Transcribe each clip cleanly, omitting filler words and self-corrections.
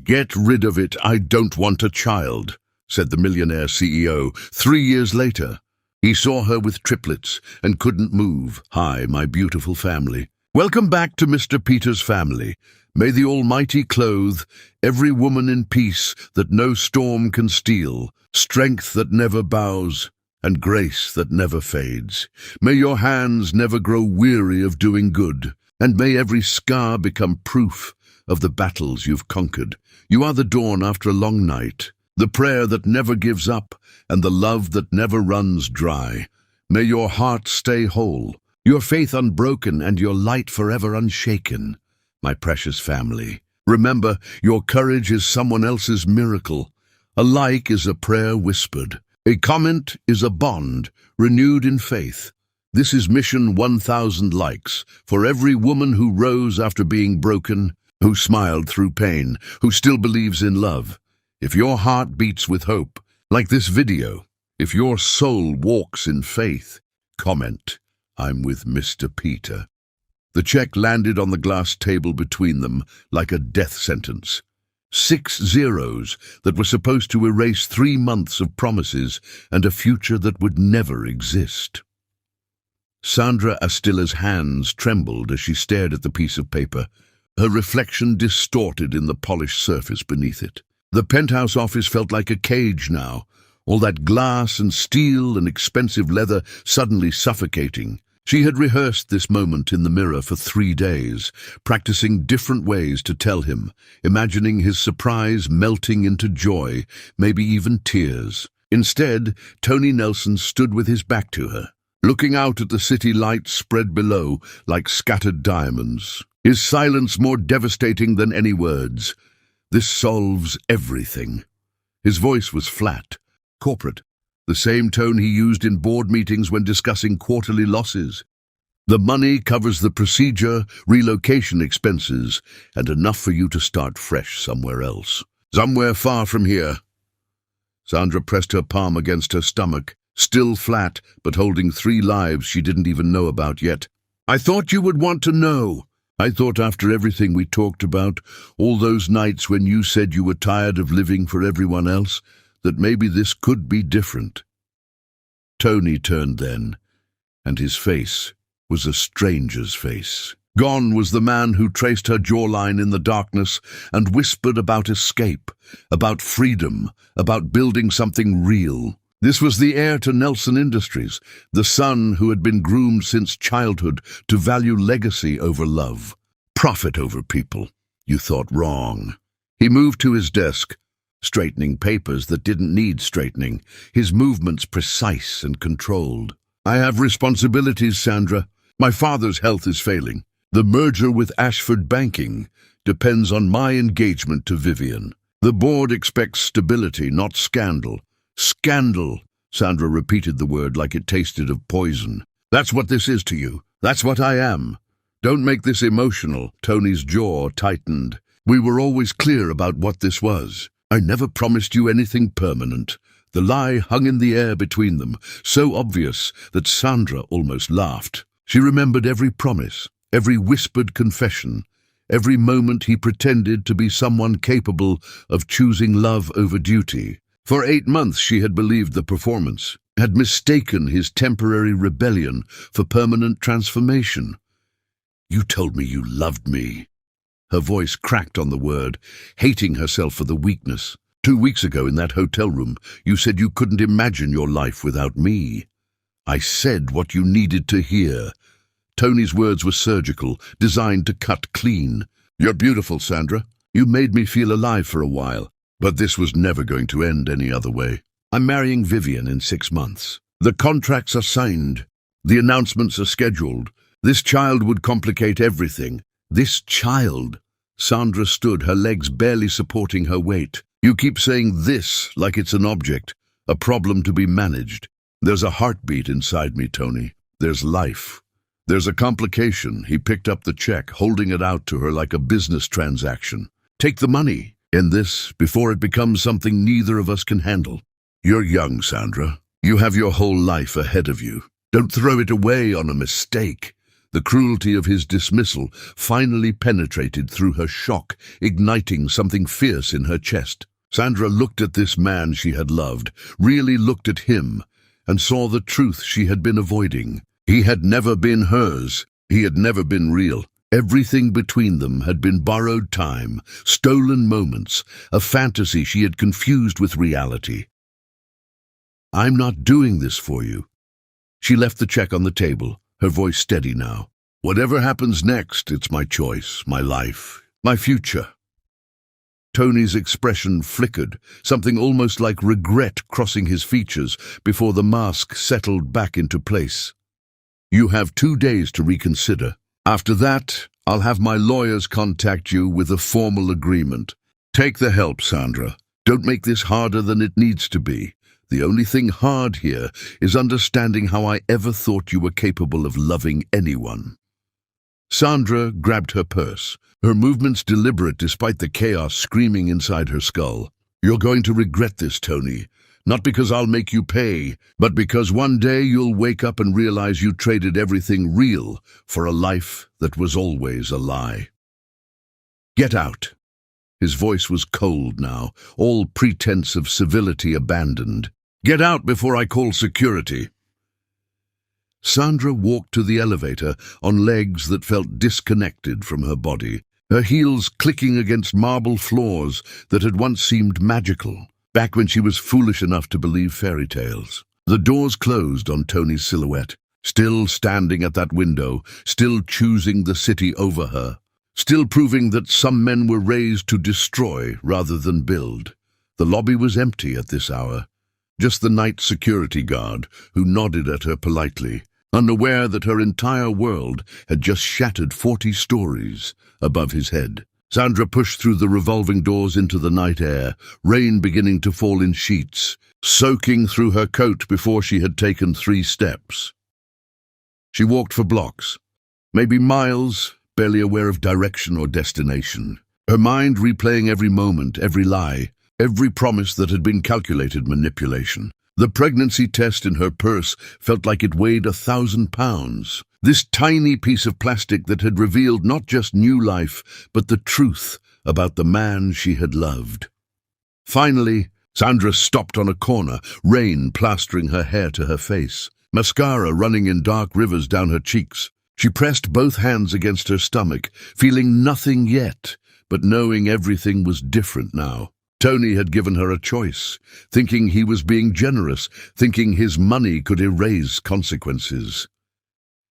"Get rid of it, I don't want a child," said the Millionaire CEO 3 years later. He saw her with triplets and couldn't move. "Hi, my beautiful family. Welcome back to Mr. Peter's family. May the Almighty clothe every woman in peace that no storm can steal, strength that never bows, and grace that never fades. May your hands never grow weary of doing good, and may every scar become proof of the battles you've conquered. You are the dawn after a long night, the prayer that never gives up, and the love that never runs dry. May your heart stay whole, your faith unbroken, and your light forever unshaken. My precious family, remember, your courage is someone else's miracle. A like is a prayer whispered. A comment is a bond renewed in faith. This is mission 1,000 likes for every woman who rose after being broken, who smiled through pain, who still believes in love. If your heart beats with hope, like this video, if your soul walks in faith, comment, "I'm with Mr. Peter." The check landed on the glass table between them like a death sentence. 6 zeros that were supposed to erase 3 months of promises and a future that would never exist. Sandra Astilla's hands trembled as she stared at the piece of paper, her reflection distorted in the polished surface beneath it. The penthouse office felt like a cage now, all that glass and steel and expensive leather suddenly suffocating. She had rehearsed this moment in the mirror for 3 days, practicing different ways to tell him, imagining his surprise melting into joy, maybe even tears. Instead, Tony Nelson stood with his back to her, looking out at the city lights spread below like scattered diamonds. His silence more devastating than any words. "This solves everything." His voice was flat, corporate, the same tone he used in board meetings when discussing quarterly losses. "The money covers the procedure, relocation expenses, and enough for you to start fresh somewhere else. Somewhere far from here." Sandra pressed her palm against her stomach, still flat, but holding 3 lives she didn't even know about yet. "I thought you would want to know. I thought after everything we talked about, all those nights when you said you were tired of living for everyone else, that maybe this could be different." Tony turned then, and his face was a stranger's face. Gone was the man who traced her jawline in the darkness and whispered about escape, about freedom, about building something real. This was the heir to Nelson Industries, the son who had been groomed since childhood to value legacy over love, profit over people. You thought wrong. He moved to his desk, straightening papers that didn't need straightening, his movements precise and controlled. "I have responsibilities, Sandra. My father's health is failing. The merger with Ashford Banking depends on my engagement to Vivian. The board expects stability, not scandal." "Scandal," Sandra repeated the word like it tasted of poison. "That's what this is to you. That's what I am. Don't make this emotional." Tony's jaw tightened. "We were always clear about what this was. I never promised you anything permanent." The lie hung in the air between them, so obvious that Sandra almost laughed. She remembered every promise, every whispered confession, every moment he pretended to be someone capable of choosing love over duty. For 8 months she had believed the performance, had mistaken his temporary rebellion for permanent transformation. "You told me you loved me." Her voice cracked on the word, hating herself for the weakness. 2 weeks ago in that hotel room, you said you couldn't imagine your life without me. I said what you needed to hear. Tony's words were surgical, designed to cut clean. "You're beautiful, Sandra. You made me feel alive for a while. But this was never going to end any other way. I'm marrying Vivian in 6 months. The contracts are signed. The announcements are scheduled. This child would complicate everything. This child." Sandra stood, her legs barely supporting her weight. "You keep saying this like it's an object, a problem to be managed. There's a heartbeat inside me, Tony. There's life. There's a complication." He picked up the check, holding it out to her like a business transaction. "Take the money. End this before it becomes something neither of us can handle. You're young, Sandra. You have your whole life ahead of you. Don't throw it away on a mistake. The cruelty of his dismissal finally penetrated through her shock, igniting something fierce in her chest. Sandra looked at this man she had loved, really looked at him, and saw the truth she had been avoiding. He had never been hers. He had never been real. Everything between them had been borrowed time, stolen moments, a fantasy she had confused with reality. "I'm not doing this for you." She left the check on the table, her voice steady now. "Whatever happens next, it's my choice, my life, my future." Tony's expression flickered, something almost like regret crossing his features before the mask settled back into place. "You have 2 days to reconsider. After that, I'll have my lawyers contact you with a formal agreement. Take the help, Sandra. Don't make this harder than it needs to be. The only thing hard here is understanding how I ever thought you were capable of loving anyone." Sandra grabbed her purse, her movements deliberate despite the chaos screaming inside her skull. "You're going to regret this, Tony. Not because I'll make you pay, but because one day you'll wake up and realize you traded everything real for a life that was always a lie. Get out." His voice was cold now, all pretense of civility abandoned. "Get out before I call security." Sandra walked to the elevator on legs that felt disconnected from her body, her heels clicking against marble floors that had once seemed magical, back when she was foolish enough to believe fairy tales. The doors closed on Tony's silhouette, still standing at that window, still choosing the city over her, still proving that some men were raised to destroy rather than build. The lobby was empty at this hour, just the night security guard who nodded at her politely, unaware that her entire world had just shattered 40 stories above his head. Sandra pushed through the revolving doors into the night air, rain beginning to fall in sheets, soaking through her coat before she had taken 3 steps. She walked for blocks, maybe miles, barely aware of direction or destination, her mind replaying every moment, every lie, every promise that had been calculated manipulation. The pregnancy test in her purse felt like it weighed 1,000 pounds. This tiny piece of plastic that had revealed not just new life, but the truth about the man she had loved. Finally, Sandra stopped on a corner, rain plastering her hair to her face, mascara running in dark rivers down her cheeks. She pressed both hands against her stomach, feeling nothing yet, but knowing everything was different now. Tony had given her a choice, thinking he was being generous, thinking his money could erase consequences.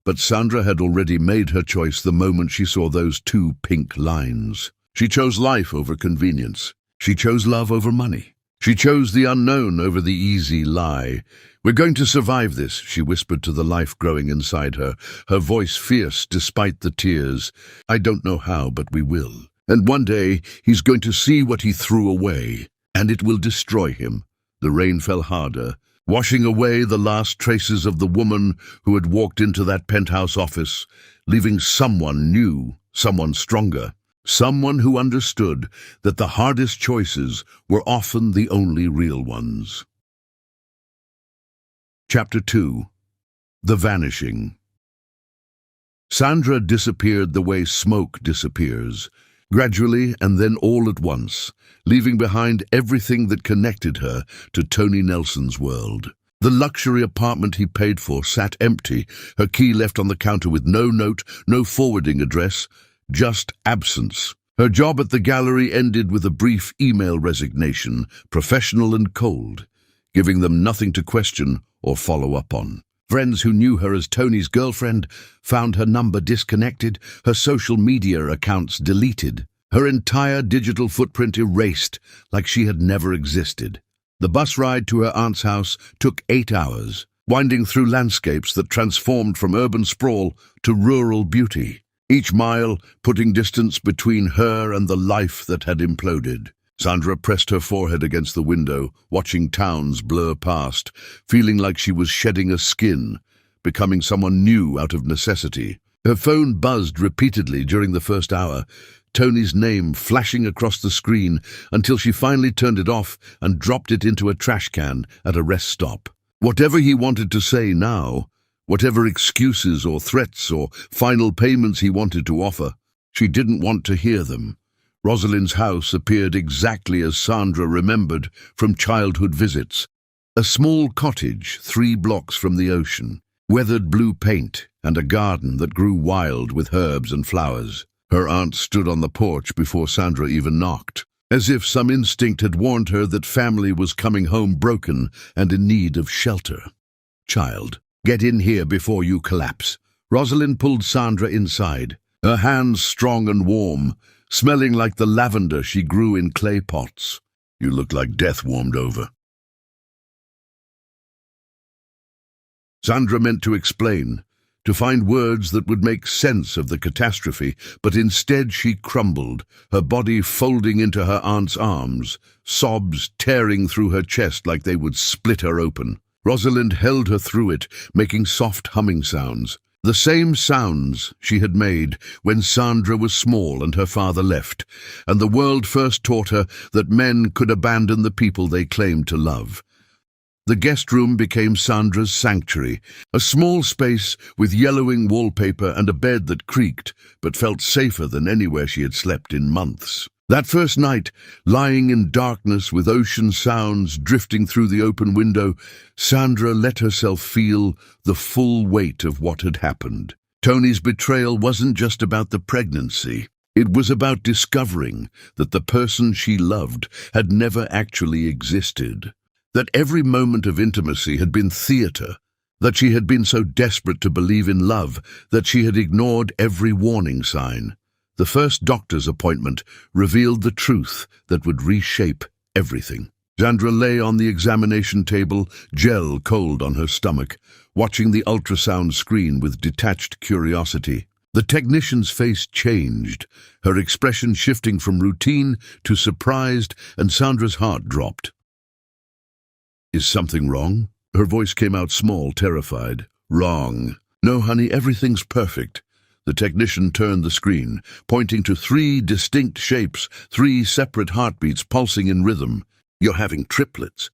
But Sandra had already made her choice the moment she saw those 2 pink lines. She chose life over convenience. She chose love over money. She chose the unknown over the easy lie. "We're going to survive this," she whispered to the life growing inside her, her voice fierce despite the tears. "I don't know how, but we will. And one day he's going to see what he threw away, and it will destroy him." The rain fell harder, washing away the last traces of the woman who had walked into that penthouse office, leaving someone new, someone stronger, someone who understood that the hardest choices were often the only real ones. Chapter 2. The Vanishing. Sandra disappeared the way smoke disappears, gradually and then all at once, leaving behind everything that connected her to Tony Nelson's world. The luxury apartment he paid for sat empty, her key left on the counter with no note, no forwarding address, just absence. Her job at the gallery ended with a brief email resignation, professional and cold, giving them nothing to question or follow up on. Friends who knew her as Tony's girlfriend found her number disconnected, her social media accounts deleted, her entire digital footprint erased like she had never existed. The bus ride to her aunt's house took 8 hours, winding through landscapes that transformed from urban sprawl to rural beauty, each mile putting distance between her and the life that had imploded. Sandra pressed her forehead against the window, watching towns blur past, feeling like she was shedding a skin, becoming someone new out of necessity. Her phone buzzed repeatedly during the first hour, Tony's name flashing across the screen until she finally turned it off and dropped it into a trash can at a rest stop. Whatever he wanted to say now whatever excuses or threats or final payments he wanted to offer. She didn't want to hear them. Rosalind's house appeared exactly as Sandra remembered from childhood visits. A small cottage 3 blocks from the ocean, weathered blue paint, and a garden that grew wild with herbs and flowers. Her aunt stood on the porch before Sandra even knocked, as if some instinct had warned her that family was coming home broken and in need of shelter. "Child, get in here before you collapse." Rosalind pulled Sandra inside, her hands strong and warm, smelling like the lavender she grew in clay pots. "You look like death warmed over." Sandra meant to explain, to find words that would make sense of the catastrophe, but instead she crumbled, her body folding into her aunt's arms, sobs tearing through her chest like they would split her open. Rosalind held her through it, making soft humming sounds, the same sounds she had made when Sandra was small and her father left, and the world first taught her that men could abandon the people they claimed to love. The guest room became Sandra's sanctuary, a small space with yellowing wallpaper and a bed that creaked, but felt safer than anywhere she had slept in months. That first night, lying in darkness with ocean sounds drifting through the open window, Sandra let herself feel the full weight of what had happened. Tony's betrayal wasn't just about the pregnancy. It was about discovering that the person she loved had never actually existed. That every moment of intimacy had been theater, that she had been so desperate to believe in love that she had ignored every warning sign. The first doctor's appointment revealed the truth that would reshape everything. Sandra lay on the examination table, gel cold on her stomach, watching the ultrasound screen with detached curiosity. The technician's face changed, her expression shifting from routine to surprised, and Sandra's heart dropped. "Is something wrong?" Her voice came out small, terrified. "Wrong. No, honey, everything's perfect." The technician turned the screen, pointing to 3 distinct shapes, 3 separate heartbeats pulsing in rhythm. "You're having triplets.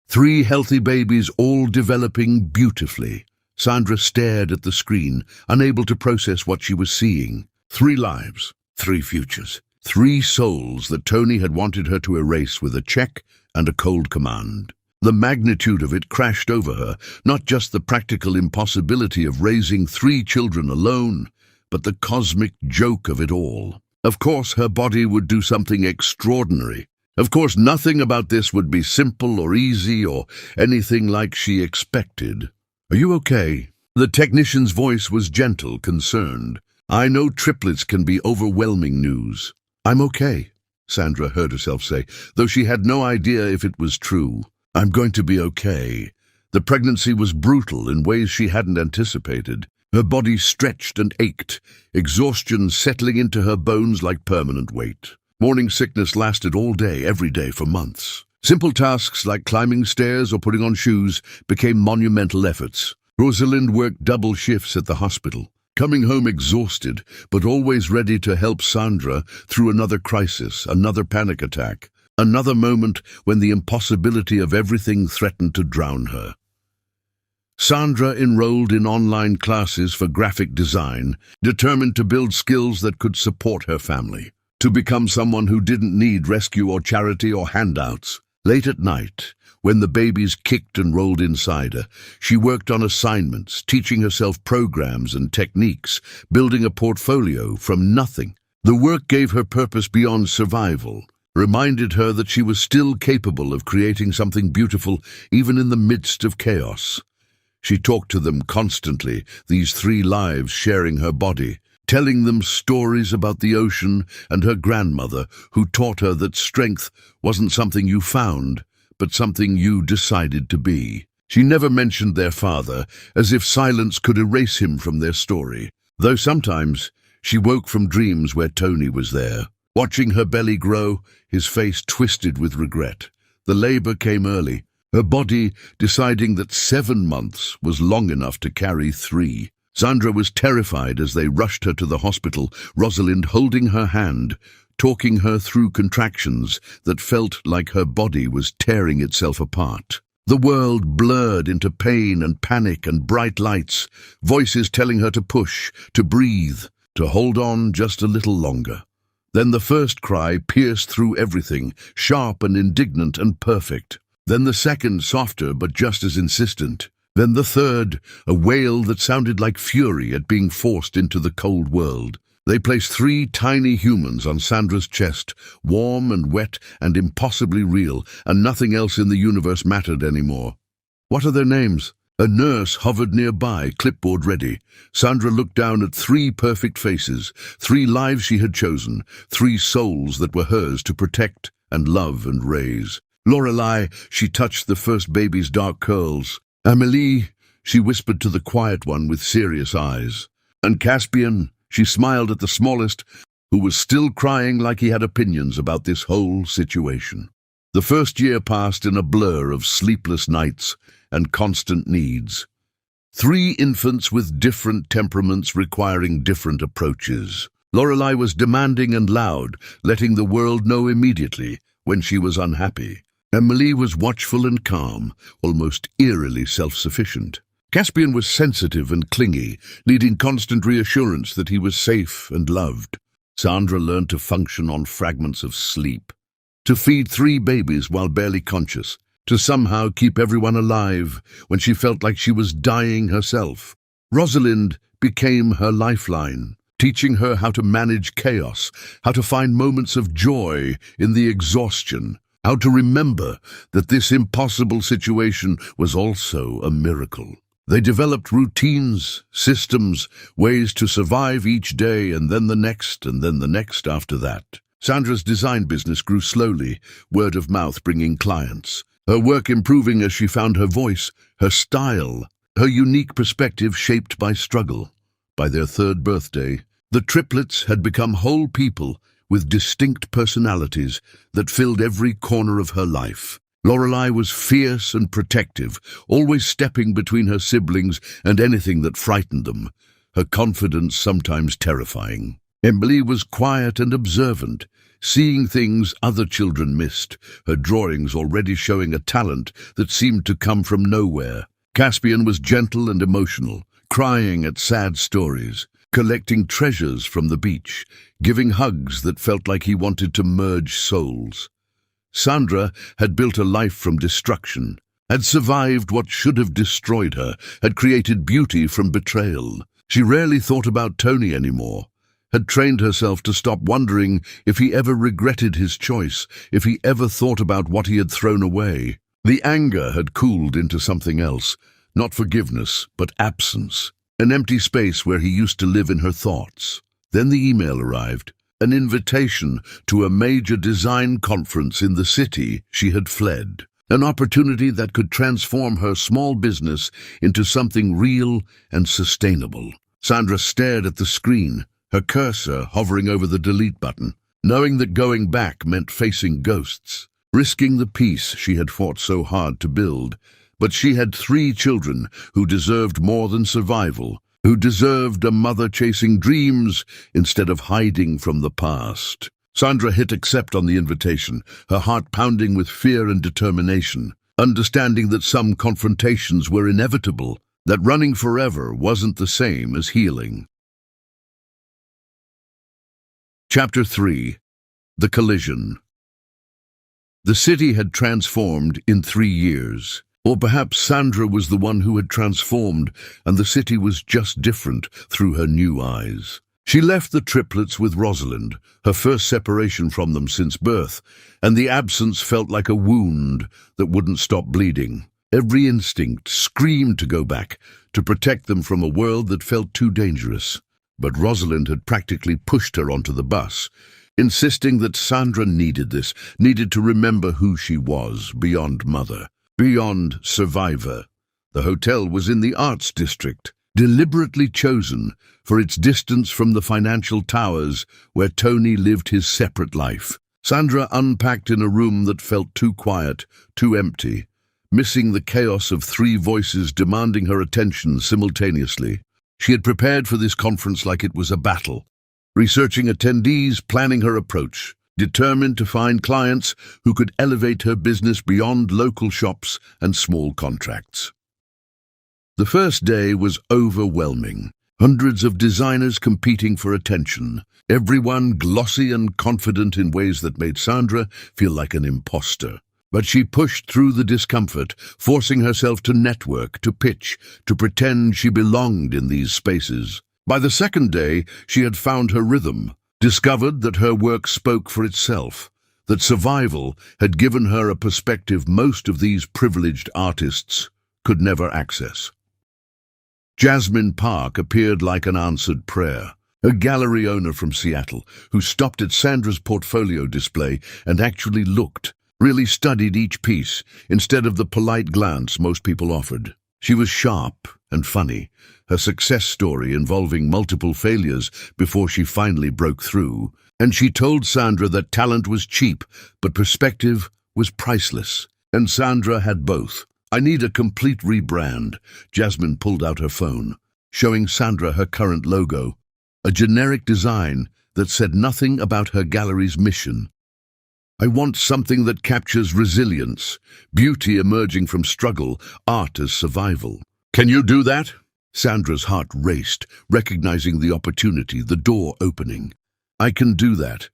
3 healthy babies, all developing beautifully." Sandra stared at the screen, unable to process what she was seeing. 3 lives, 3 futures, 3 souls that Tony had wanted her to erase with a check and a cold command. The magnitude of it crashed over her, not just the practical impossibility of raising 3 children alone, but the cosmic joke of it all. Of course, her body would do something extraordinary. Of course, nothing about this would be simple or easy or anything like she expected. "Are you okay?" The technician's voice was gentle, concerned. "I know triplets can be overwhelming news." "I'm okay," Sandra heard herself say, though she had no idea if it was true. "I'm going to be okay." The pregnancy was brutal in ways she hadn't anticipated. Her body stretched and ached, exhaustion settling into her bones like permanent weight. Morning sickness lasted all day, every day for months. Simple tasks like climbing stairs or putting on shoes became monumental efforts. Rosalind worked double shifts at the hospital, coming home exhausted, but always ready to help Sandra through another crisis, another panic attack. Another moment when the impossibility of everything threatened to drown her. Sandra enrolled in online classes for graphic design, determined to build skills that could support her family, to become someone who didn't need rescue or charity or handouts. Late at night, when the babies kicked and rolled inside her, she worked on assignments, teaching herself programs and techniques, building a portfolio from nothing. The work gave her purpose beyond survival, reminded her that she was still capable of creating something beautiful even in the midst of chaos. She talked to them constantly, these 3 lives sharing her body, telling them stories about the ocean and her grandmother, who taught her that strength wasn't something you found, but something you decided to be. She never mentioned their father, as if silence could erase him from their story, though sometimes she woke from dreams where Tony was there. Watching her belly grow, his face twisted with regret. The labor came early, her body deciding that 7 months was long enough to carry 3. Sandra was terrified as they rushed her to the hospital, Rosalind holding her hand, talking her through contractions that felt like her body was tearing itself apart. The world blurred into pain and panic and bright lights, voices telling her to push, to breathe, to hold on just a little longer. Then the first cry pierced through everything, sharp and indignant and perfect. Then the second, softer but just as insistent. Then the third, a wail that sounded like fury at being forced into the cold world. They placed 3 tiny humans on Sandra's chest, warm and wet and impossibly real, and nothing else in the universe mattered anymore. "What are their names?" A nurse hovered nearby, clipboard ready. Sandra looked down at 3 perfect faces, 3 lives she had chosen, 3 souls that were hers to protect and love and raise. "Lorelei," she touched the first baby's dark curls. "Amélie," she whispered to the quiet one with serious eyes. "And Caspian," she smiled at the smallest, who was still crying like he had opinions about this whole situation. The first year passed in a blur of sleepless nights and constant needs. 3 infants with different temperaments requiring different approaches. Lorelei was demanding and loud, letting the world know immediately when she was unhappy. Amélie was watchful and calm, almost eerily self-sufficient. Caspian was sensitive and clingy, needing constant reassurance that he was safe and loved. Sandra learned to function on fragments of sleep, to feed 3 babies while barely conscious, to somehow keep everyone alive when she felt like she was dying herself. Rosalind became her lifeline, teaching her how to manage chaos, how to find moments of joy in the exhaustion, how to remember that this impossible situation was also a miracle. They developed routines, systems, ways to survive each day and then the next and then the next after that. Sandra's design business grew slowly, word of mouth bringing clients. Her work improving as she found her voice, her style, her unique perspective shaped by struggle. By their 3rd birthday, the triplets had become whole people with distinct personalities that filled every corner of her life. Lorelei was fierce and protective, always stepping between her siblings and anything that frightened them, her confidence sometimes terrifying. Amélie was quiet and observant, seeing things other children missed, her drawings already showing a talent that seemed to come from nowhere. Caspian was gentle and emotional, crying at sad stories, collecting treasures from the beach, giving hugs that felt like he wanted to merge souls. Sandra had built a life from destruction, had survived what should have destroyed her, had created beauty from betrayal. She rarely thought about Tony anymore, had trained herself to stop wondering if he ever regretted his choice, if he ever thought about what he had thrown away. The anger had cooled into something else, not forgiveness, but absence. An empty space where he used to live in her thoughts. Then the email arrived, an invitation to a major design conference in the city she had fled, an opportunity that could transform her small business into something real and sustainable. Sandra stared at the screen, her cursor hovering over the delete button, knowing that going back meant facing ghosts, risking the peace she had fought so hard to build. But she had 3 children who deserved more than survival, who deserved a mother chasing dreams instead of hiding from the past. Sandra hit accept on the invitation, her heart pounding with fear and determination, understanding that some confrontations were inevitable, that running forever wasn't the same as healing. Chapter 3. The Collision. The city had transformed in 3 years. Or perhaps Sandra was the one who had transformed, and the city was just different through her new eyes. She left the triplets with Rosalind, her first separation from them since birth, and the absence felt like a wound that wouldn't stop bleeding. Every instinct screamed to go back, to protect them from a world that felt too dangerous. But Rosalind had practically pushed her onto the bus, insisting that Sandra needed this, needed to remember who she was, beyond mother, beyond survivor. The hotel was in the arts district, deliberately chosen for its distance from the financial towers where Tony lived his separate life. Sandra unpacked in a room that felt too quiet, too empty, missing the chaos of 3 voices demanding her attention simultaneously. She had prepared for this conference like it was a battle, researching attendees, planning her approach, determined to find clients who could elevate her business beyond local shops and small contracts. The first day was overwhelming. Hundreds of designers competing for attention, everyone glossy and confident in ways that made Sandra feel like an imposter. But she pushed through the discomfort, forcing herself to network, to pitch, to pretend she belonged in these spaces. By the second day, she had found her rhythm, discovered that her work spoke for itself, that survival had given her a perspective most of these privileged artists could never access. Jasmine Park appeared like an answered prayer, a gallery owner from Seattle who stopped at Sandra's portfolio display and actually looked, really studied each piece instead of the polite glance most people offered. She was sharp and funny, her success story involving multiple failures before she finally broke through, and she told Sandra that talent was cheap, but perspective was priceless. And Sandra had both. "I need a complete rebrand." Jasmine pulled out her phone, showing Sandra her current logo, a generic design that said nothing about her gallery's mission. "I want something that captures resilience, beauty emerging from struggle, art as survival." "Can you do that?" Sandra's heart raced, recognizing the opportunity, the door opening. "I can do that."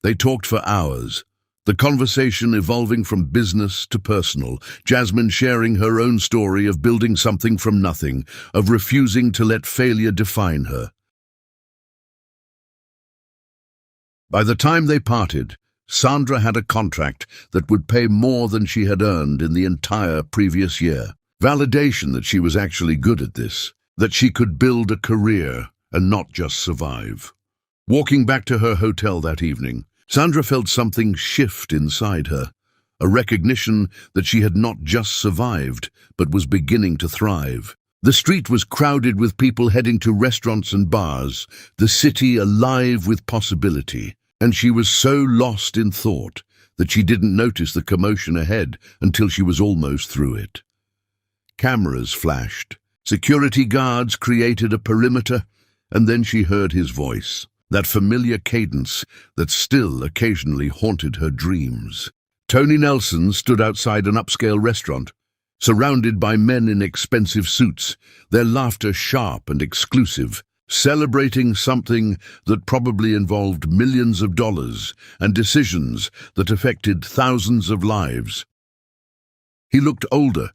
They talked for hours, the conversation evolving from business to personal, Jasmine sharing her own story of building something from nothing, of refusing to let failure define her. By the time they parted, Sandra had a contract that would pay more than she had earned in the entire previous year. Validation that she was actually good at this, that she could build a career and not just survive. Walking back to her hotel that evening, Sandra felt something shift inside her, a recognition that she had not just survived, but was beginning to thrive. The street was crowded with people heading to restaurants and bars, the city alive with possibility. And she was so lost in thought that she didn't notice the commotion ahead until she was almost through it. Cameras flashed, security guards created a perimeter, and then she heard his voice, that familiar cadence that still occasionally haunted her dreams. Tony Nelson stood outside an upscale restaurant, surrounded by men in expensive suits, their laughter sharp and exclusive, celebrating something that probably involved millions of dollars and decisions that affected thousands of lives. He looked older,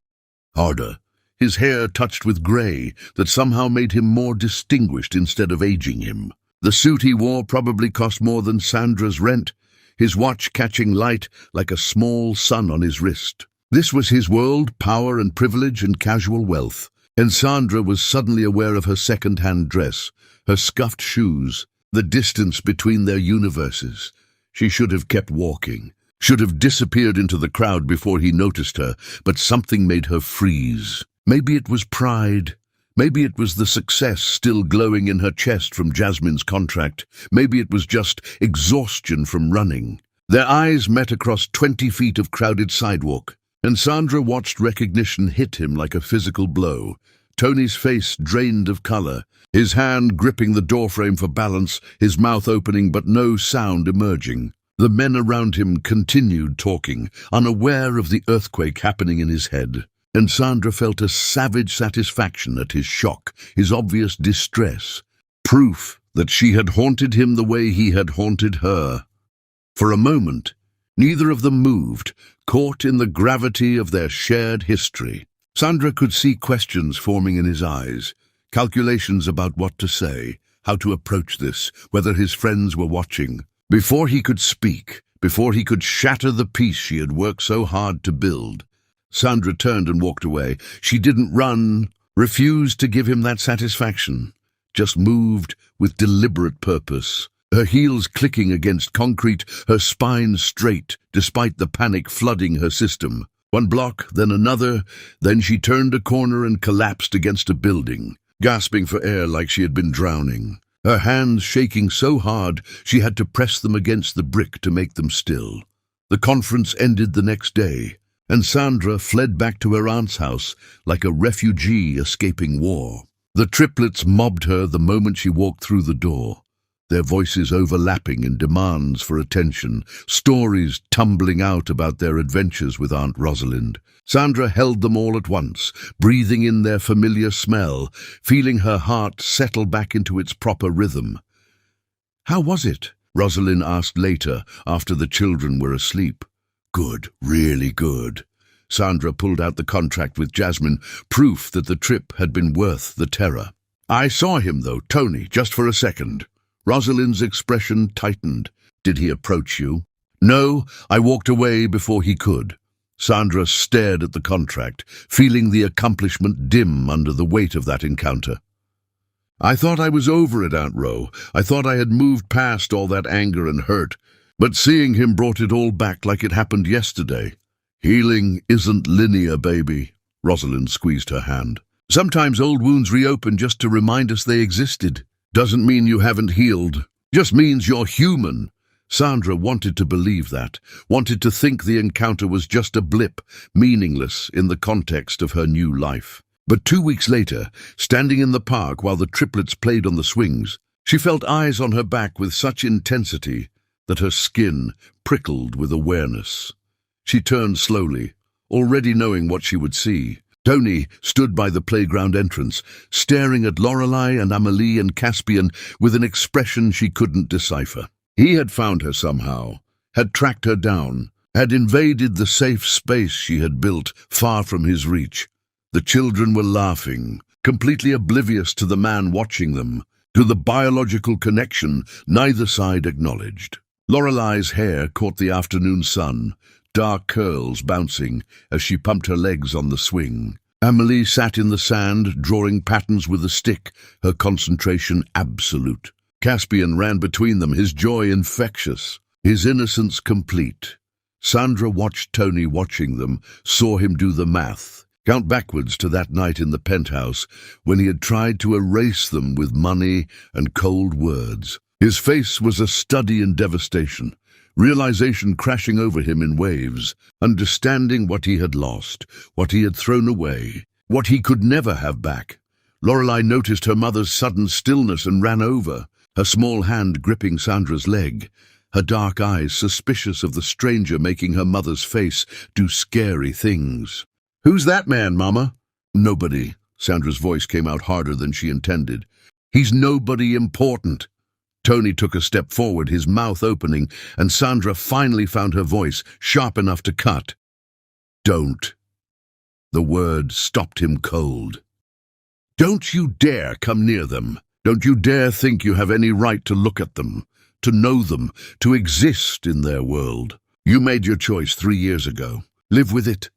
harder, his hair touched with gray that somehow made him more distinguished instead of aging him. The suit he wore probably cost more than Sandra's rent, his watch catching light like a small sun on his wrist. This was his world, power and privilege and casual wealth. And Sandra was suddenly aware of her second-hand dress, her scuffed shoes, the distance between their universes. She should have kept walking, should have disappeared into the crowd before he noticed her, but something made her freeze. Maybe it was pride. Maybe it was the success still glowing in her chest from Jasmine's contract. Maybe it was just exhaustion from running. Their eyes met across 20 feet of crowded sidewalk, and Sandra watched recognition hit him like a physical blow. Tony's face drained of color, his hand gripping the doorframe for balance, his mouth opening but no sound emerging. The men around him continued talking, unaware of the earthquake happening in his head. And Sandra felt a savage satisfaction at his shock, his obvious distress. Proof that she had haunted him the way he had haunted her. For a moment, neither of them moved, caught in the gravity of their shared history. Sandra could see questions forming in his eyes, calculations about what to say, how to approach this, whether his friends were watching. Before he could speak, before he could shatter the peace she had worked so hard to build, Sandra turned and walked away. She didn't run, refused to give him that satisfaction, just moved with deliberate purpose. Her heels clicking against concrete, her spine straight, despite the panic flooding her system. One block, then another, then she turned a corner and collapsed against a building, gasping for air like she had been drowning. Her hands shaking so hard she had to press them against the brick to make them still. The conference ended the next day, and Sandra fled back to her aunt's house like a refugee escaping war. The triplets mobbed her the moment she walked through the door. their voices overlapping in demands for attention, stories tumbling out about their adventures with Aunt Rosalind. Sandra held them all at once, breathing in their familiar smell, feeling her heart settle back into its proper rhythm. "How was it?" Rosalind asked later, after the children were asleep. "Good, really good." Sandra pulled out the contract with Jasmine, proof that the trip had been worth the terror. "I saw him, though, Tony, just for a second." Rosalind's expression tightened. "Did he approach you?" "No, I walked away before he could." Sandra stared at the contract, feeling the accomplishment dim under the weight of that encounter. "I thought I was over it, Aunt Ro. I thought I had moved past all that anger and hurt. But seeing him brought it all back like it happened yesterday." "Healing isn't linear, baby." Rosalind squeezed her hand. "Sometimes old wounds reopen just to remind us they existed. Doesn't mean you haven't healed. Just means you're human." Sandra wanted to believe that, wanted to think the encounter was just a blip, meaningless in the context of her new life. But 2 weeks later, standing in the park while the triplets played on the swings, she felt eyes on her back with such intensity that her skin prickled with awareness. She turned slowly, already knowing what she would see. Tony stood by the playground entrance, staring at Lorelei and Amelie and Caspian with an expression she couldn't decipher. He had found her somehow, had tracked her down, had invaded the safe space she had built far from his reach. The children were laughing, completely oblivious to the man watching them, to the biological connection neither side acknowledged. Lorelei's hair caught the afternoon sun, dark curls bouncing as she pumped her legs on the swing. Amelie sat in the sand, drawing patterns with a stick, her concentration absolute. Caspian ran between them, his joy infectious, his innocence complete. Sandra watched Tony watching them, saw him do the math, count backwards to that night in the penthouse when he had tried to erase them with money and cold words. His face was a study in devastation. Realization crashing over him in waves, understanding what he had lost, what he had thrown away, what he could never have back. Lorelei noticed her mother's sudden stillness and ran over, her small hand gripping Sandra's leg, her dark eyes suspicious of the stranger making her mother's face do scary things. "Who's that man, Mama?" "Nobody." Sandra's voice came out harder than she intended. "He's nobody important." Tony took a step forward, his mouth opening, and Sandra finally found her voice, sharp enough to cut. "Don't." The word stopped him cold. "Don't you dare come near them. Don't you dare think you have any right to look at them, to know them, to exist in their world. You made your choice 3 years ago. Live with it."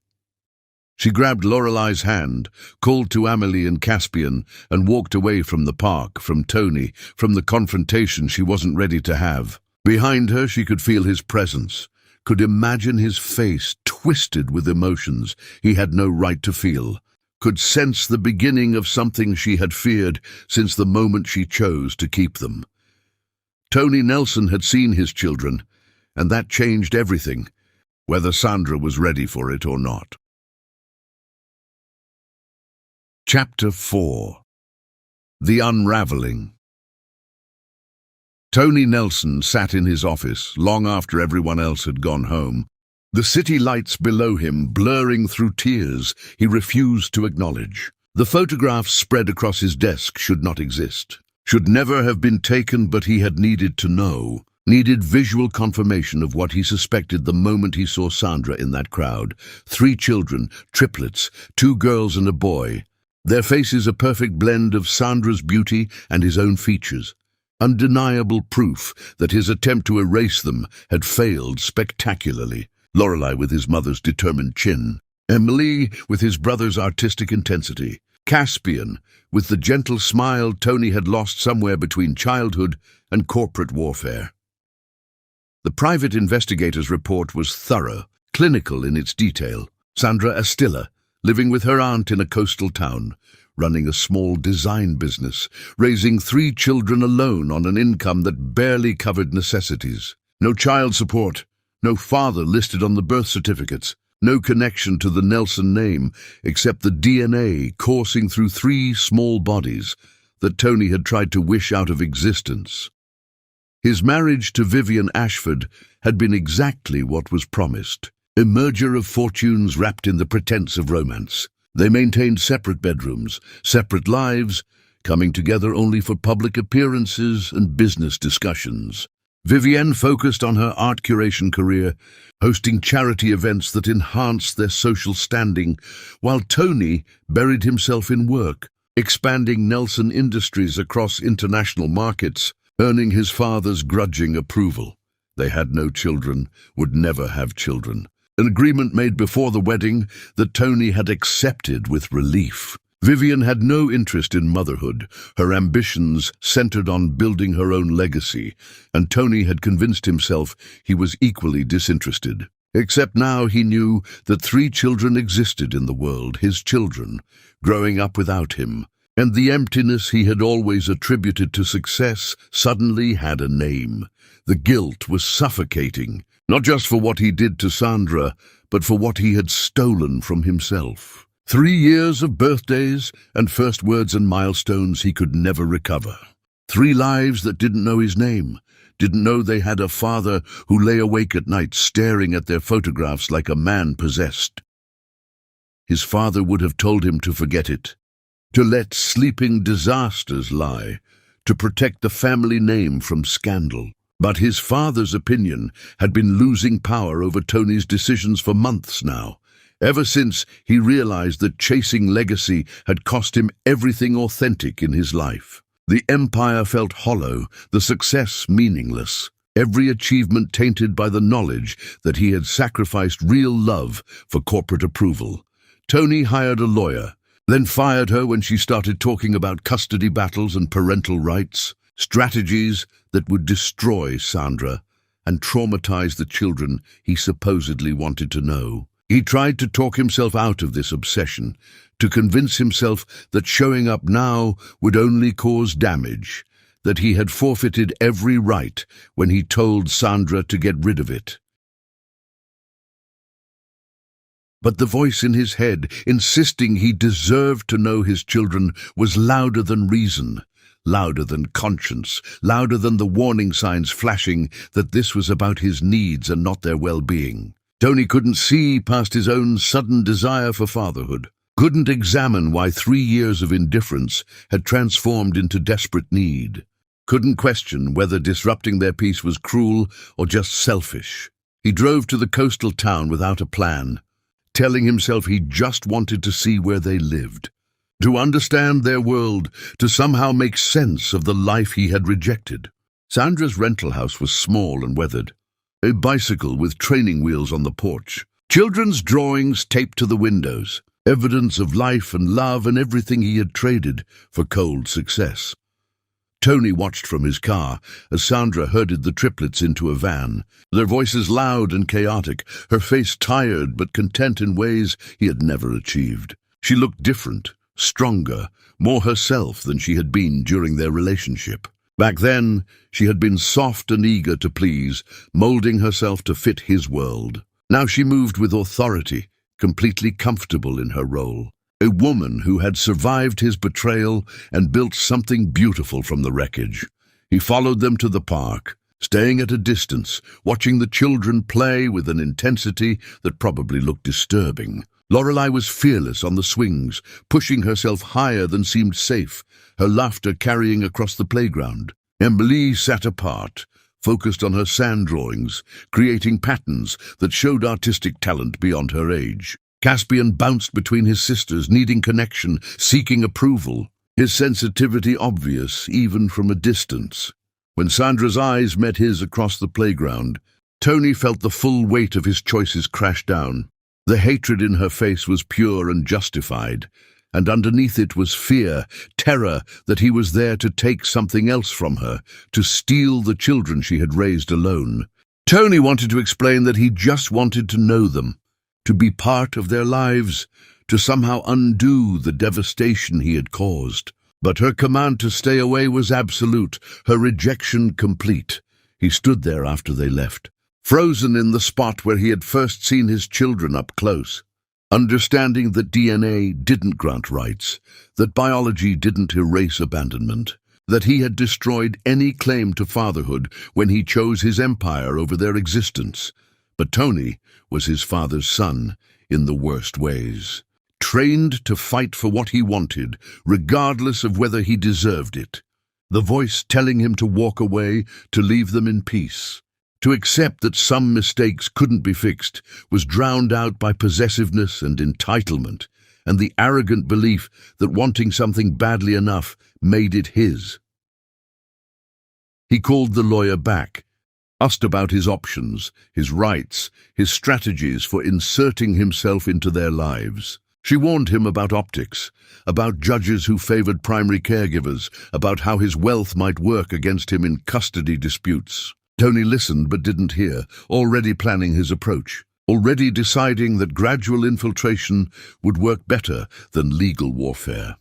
She grabbed Lorelei's hand, called to Amelie and Caspian, and walked away from the park, from Tony, from the confrontation she wasn't ready to have. Behind her she could feel his presence, could imagine his face twisted with emotions he had no right to feel, could sense the beginning of something she had feared since the moment she chose to keep them. Tony Nelson had seen his children, and that changed everything, whether Sandra was ready for it or not. Chapter 4. The Unraveling. Tony Nelson sat in his office long after everyone else had gone home. The city lights below him blurring through tears he refused to acknowledge. The photographs spread across his desk should not exist, should never have been taken, but he had needed to know, needed visual confirmation of what he suspected the moment he saw Sandra in that crowd. 3 children, triplets, 2 girls and a boy. Their faces a perfect blend of Sandra's beauty and his own features. Undeniable proof that his attempt to erase them had failed spectacularly. Lorelei with his mother's determined chin. Amelie with his brother's artistic intensity. Caspian with the gentle smile Tony had lost somewhere between childhood and corporate warfare. The private investigator's report was thorough, clinical in its detail. Sandra Astilla, living with her aunt in a coastal town, running a small design business, raising 3 children alone on an income that barely covered necessities. No child support, no father listed on the birth certificates, no connection to the Nelson name except the DNA coursing through 3 small bodies that Tony had tried to wish out of existence. His marriage to Vivian Ashford had been exactly what was promised. A merger of fortunes wrapped in the pretense of romance. They maintained separate bedrooms, separate lives, coming together only for public appearances and business discussions. Vivienne focused on her art curation career, hosting charity events that enhanced their social standing, while Tony buried himself in work, expanding Nelson Industries across international markets, earning his father's grudging approval. They had no children, would never have children. An agreement made before the wedding that Tony had accepted with relief. Vivian had no interest in motherhood. Her ambitions centered on building her own legacy, and Tony had convinced himself he was equally disinterested. Except now he knew that 3 children existed in the world, his children, growing up without him, and the emptiness he had always attributed to success suddenly had a name. The guilt was suffocating, not just for what he did to Sandra, but for what he had stolen from himself. 3 years of birthdays and first words and milestones he could never recover. 3 lives that didn't know his name, didn't know they had a father who lay awake at night staring at their photographs like a man possessed. His father would have told him to forget it, to let sleeping disasters lie, to protect the family name from scandal. But his father's opinion had been losing power over Tony's decisions for months now, ever since he realized that chasing legacy had cost him everything authentic in his life. The empire felt hollow, the success meaningless, every achievement tainted by the knowledge that he had sacrificed real love for corporate approval. Tony hired a lawyer, then fired her when she started talking about custody battles and parental rights, strategies that would destroy Sandra and traumatize the children he supposedly wanted to know. He tried to talk himself out of this obsession, to convince himself that showing up now would only cause damage, that he had forfeited every right when he told Sandra to get rid of it. But the voice in his head, insisting he deserved to know his children, was louder than reason, louder than conscience, louder than the warning signs flashing that this was about his needs and not their well-being. Tony couldn't see past his own sudden desire for fatherhood, couldn't examine why 3 years of indifference had transformed into desperate need, couldn't question whether disrupting their peace was cruel or just selfish. He drove to the coastal town without a plan, telling himself he just wanted to see where they lived, to understand their world, to somehow make sense of the life he had rejected. Sandra's rental house was small and weathered, a bicycle with training wheels on the porch, children's drawings taped to the windows, evidence of life and love and everything he had traded for cold success. Tony watched from his car as Sandra herded the triplets into a van, their voices loud and chaotic, her face tired but content in ways he had never achieved. She looked different, stronger, more herself than she had been during their relationship. Back then, she had been soft and eager to please, molding herself to fit his world. Now she moved with authority, completely comfortable in her role. A woman who had survived his betrayal and built something beautiful from the wreckage. He followed them to the park, staying at a distance, watching the children play with an intensity that probably looked disturbing. Lorelei was fearless on the swings, pushing herself higher than seemed safe, her laughter carrying across the playground. Emily sat apart, focused on her sand drawings, creating patterns that showed artistic talent beyond her age. Caspian bounced between his sisters, needing connection, seeking approval, his sensitivity obvious even from a distance. When Sandra's eyes met his across the playground, Tony felt the full weight of his choices crash down. The hatred in her face was pure and justified, and underneath it was fear, terror that he was there to take something else from her, to steal the children she had raised alone. Tony wanted to explain that he just wanted to know them, to be part of their lives, to somehow undo the devastation he had caused. But her command to stay away was absolute, her rejection complete. He stood there after they left, frozen in the spot where he had first seen his children up close, understanding that DNA didn't grant rights, that biology didn't erase abandonment, that he had destroyed any claim to fatherhood when he chose his empire over their existence. But Tony was his father's son in the worst ways, trained to fight for what he wanted, regardless of whether he deserved it. The voice telling him to walk away, to leave them in peace, to accept that some mistakes couldn't be fixed, was drowned out by possessiveness and entitlement, and the arrogant belief that wanting something badly enough made it his. He called the lawyer back, asked about his options, his rights, his strategies for inserting himself into their lives. She warned him about optics, about judges who favored primary caregivers, about how his wealth might work against him in custody disputes. Tony listened but didn't hear, already planning his approach, already deciding that gradual infiltration would work better than legal warfare.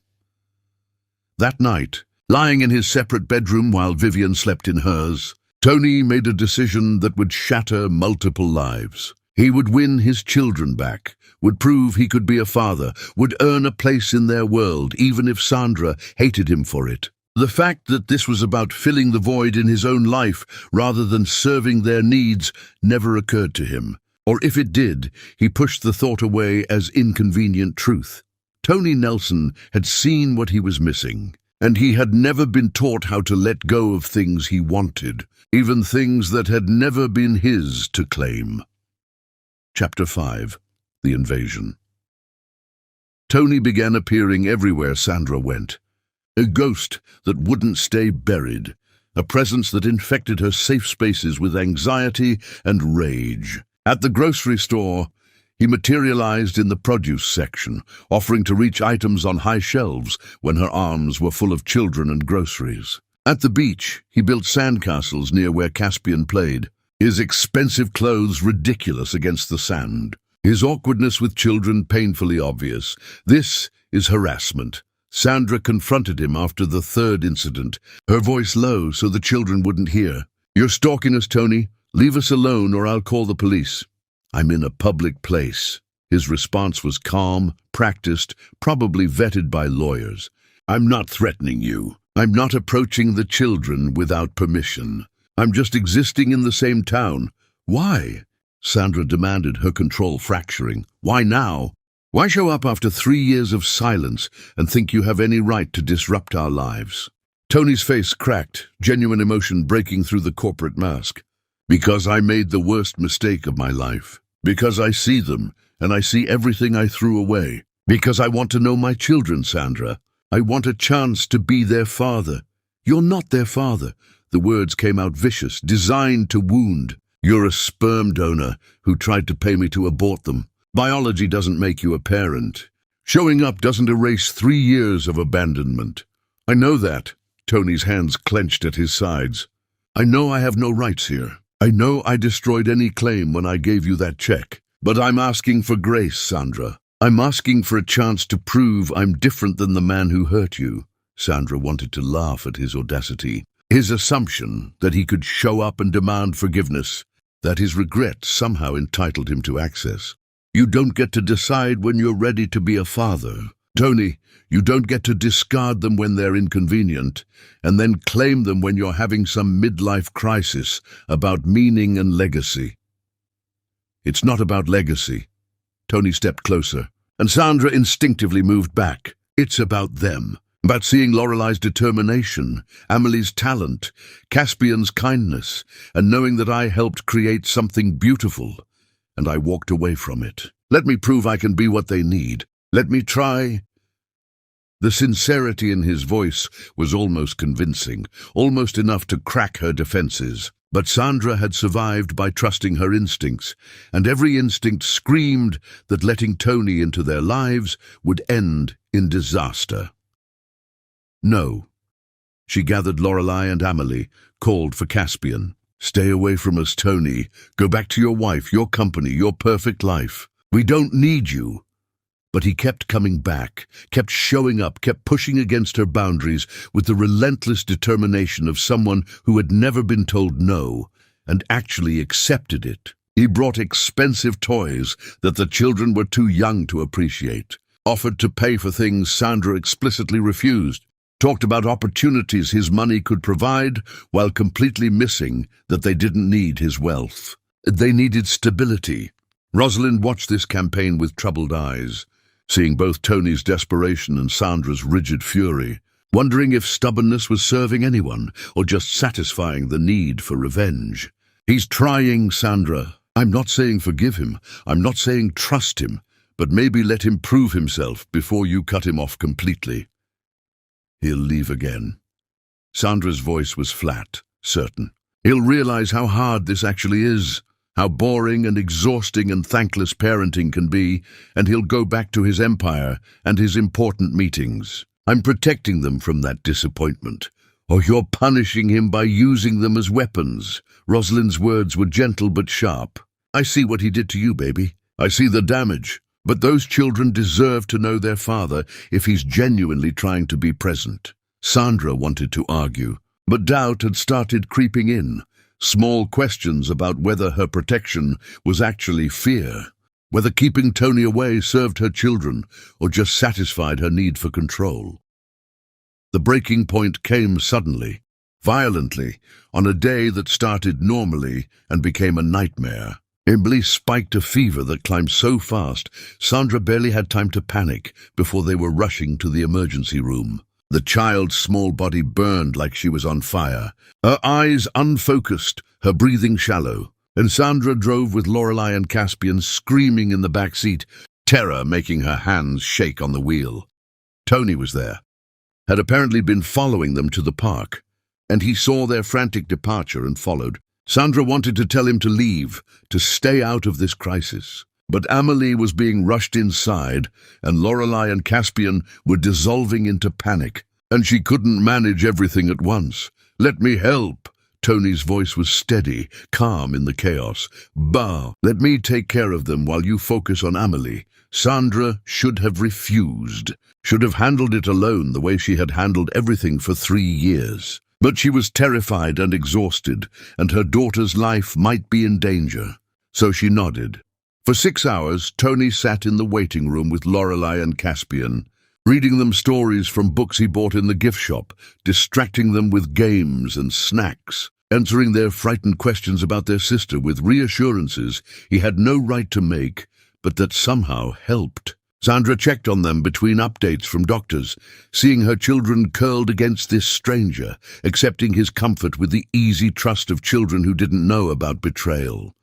That night, lying in his separate bedroom while Vivian slept in hers, Tony made a decision that would shatter multiple lives. He would win his children back, would prove he could be a father, would earn a place in their world, even if Sandra hated him for it. The fact that this was about filling the void in his own life rather than serving their needs never occurred to him. Or if it did, he pushed the thought away as inconvenient truth. Tony Nelson had seen what he was missing, and he had never been taught how to let go of things he wanted, even things that had never been his to claim. Chapter 5. The Invasion. Tony began appearing everywhere Sandra went. A ghost that wouldn't stay buried, a presence that infected her safe spaces with anxiety and rage. At the grocery store, he materialized in the produce section, offering to reach items on high shelves when her arms were full of children and groceries. At the beach, he built sandcastles near where Caspian played, his expensive clothes ridiculous against the sand, his awkwardness with children painfully obvious. This is harassment. Sandra confronted him after the third incident, her voice low so the children wouldn't hear. "You're stalking us, Tony. Leave us alone or I'll call the police." "I'm in a public place." His response was calm, practiced, probably vetted by lawyers. "I'm not threatening you. I'm not approaching the children without permission. I'm just existing in the same town." "Why?" Sandra demanded, her control fracturing. "Why now? Why show up after 3 years of silence and think you have any right to disrupt our lives?" Tony's face cracked, genuine emotion breaking through the corporate mask. "Because I made the worst mistake of my life. Because I see them, and I see everything I threw away. Because I want to know my children, Sandra. I want a chance to be their father." "You're not their father." The words came out vicious, designed to wound. "You're a sperm donor who tried to pay me to abort them. Biology doesn't make you a parent. Showing up doesn't erase 3 years of abandonment." "I know that." Tony's hands clenched at his sides. "I know I have no rights here. I know I destroyed any claim when I gave you that check. But I'm asking for grace, Sandra. I'm asking for a chance to prove I'm different than the man who hurt you." Sandra wanted to laugh at his audacity, his assumption that he could show up and demand forgiveness, that his regret somehow entitled him to access. "You don't get to decide when you're ready to be a father. Tony, you don't get to discard them when they're inconvenient, and then claim them when you're having some midlife crisis about meaning and legacy." "It's not about legacy." Tony stepped closer, and Sandra instinctively moved back. "It's about them. About seeing Lorelai's determination, Amelie's talent, Caspian's kindness, and knowing that I helped create something beautiful. And I walked away from it. Let me prove I can be what they need. Let me try." The sincerity in his voice was almost convincing, almost enough to crack her defenses. But Sandra had survived by trusting her instincts, and every instinct screamed that letting Tony into their lives would end in disaster. "No." She gathered Lorelai and Amelie, called for Caspian. "Stay away from us, Tony. Go back to your wife, your company, your perfect life. We don't need you." But he kept coming back, kept showing up, kept pushing against her boundaries with the relentless determination of someone who had never been told no and actually accepted it. He brought expensive toys that the children were too young to appreciate, offered to pay for things Sandra explicitly refused. talked about opportunities his money could provide while completely missing that they didn't need his wealth. They needed stability. Rosalind watched this campaign with troubled eyes, seeing both Tony's desperation and Sandra's rigid fury, wondering if stubbornness was serving anyone or just satisfying the need for revenge. "He's trying, Sandra. I'm not saying forgive him. I'm not saying trust him. But maybe let him prove himself before you cut him off completely. He'll leave again." Sandra's voice was flat, certain. "He'll realize how hard this actually is, how boring and exhausting and thankless parenting can be, and he'll go back to his empire and his important meetings. I'm protecting them from that disappointment. Or you're punishing him by using them as weapons." Rosalind's words were gentle but sharp. "I see what he did to you, baby. I see the damage. But those children deserve to know their father if he's genuinely trying to be present." Sandra wanted to argue, but doubt had started creeping in. Small questions about whether her protection was actually fear, whether keeping Tony away served her children or just satisfied her need for control. The breaking point came suddenly, violently, on a day that started normally and became a nightmare. Emily spiked a fever that climbed so fast, Sandra barely had time to panic before they were rushing to the emergency room. The child's small body burned like she was on fire, her eyes unfocused, her breathing shallow, and Sandra drove with Lorelei and Caspian screaming in the back seat, terror making her hands shake on the wheel. Tony was there, had apparently been following them to the park, and he saw their frantic departure and followed. Sandra wanted to tell him to leave, to stay out of this crisis. But Amelie was being rushed inside, and Lorelei and Caspian were dissolving into panic, and she couldn't manage everything at once. "Let me help." Tony's voice was steady, calm in the chaos. "Bah, let me take care of them while you focus on Amelie." Sandra should have refused, should have handled it alone the way she had handled everything for 3 years. But she was terrified and exhausted, and her daughter's life might be in danger. So she nodded. For 6 hours, Tony sat in the waiting room with Lorelei and Caspian, reading them stories from books he bought in the gift shop, distracting them with games and snacks, answering their frightened questions about their sister with reassurances he had no right to make, but that somehow helped. Sandra checked on them between updates from doctors, seeing her children curled against this stranger, accepting his comfort with the easy trust of children who didn't know about betrayal.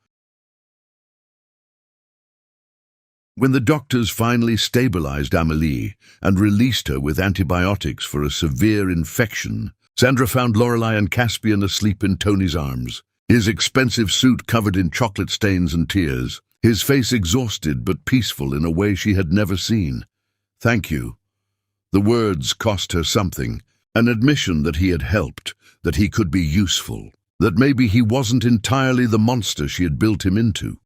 When the doctors finally stabilized Amelie and released her with antibiotics for a severe infection, Sandra found Lorelei and Caspian asleep in Tony's arms, his expensive suit covered in chocolate stains and tears, his face exhausted but peaceful in a way she had never seen. "Thank you." The words cost her something, an admission that he had helped, that he could be useful, that maybe he wasn't entirely the monster she had built him into.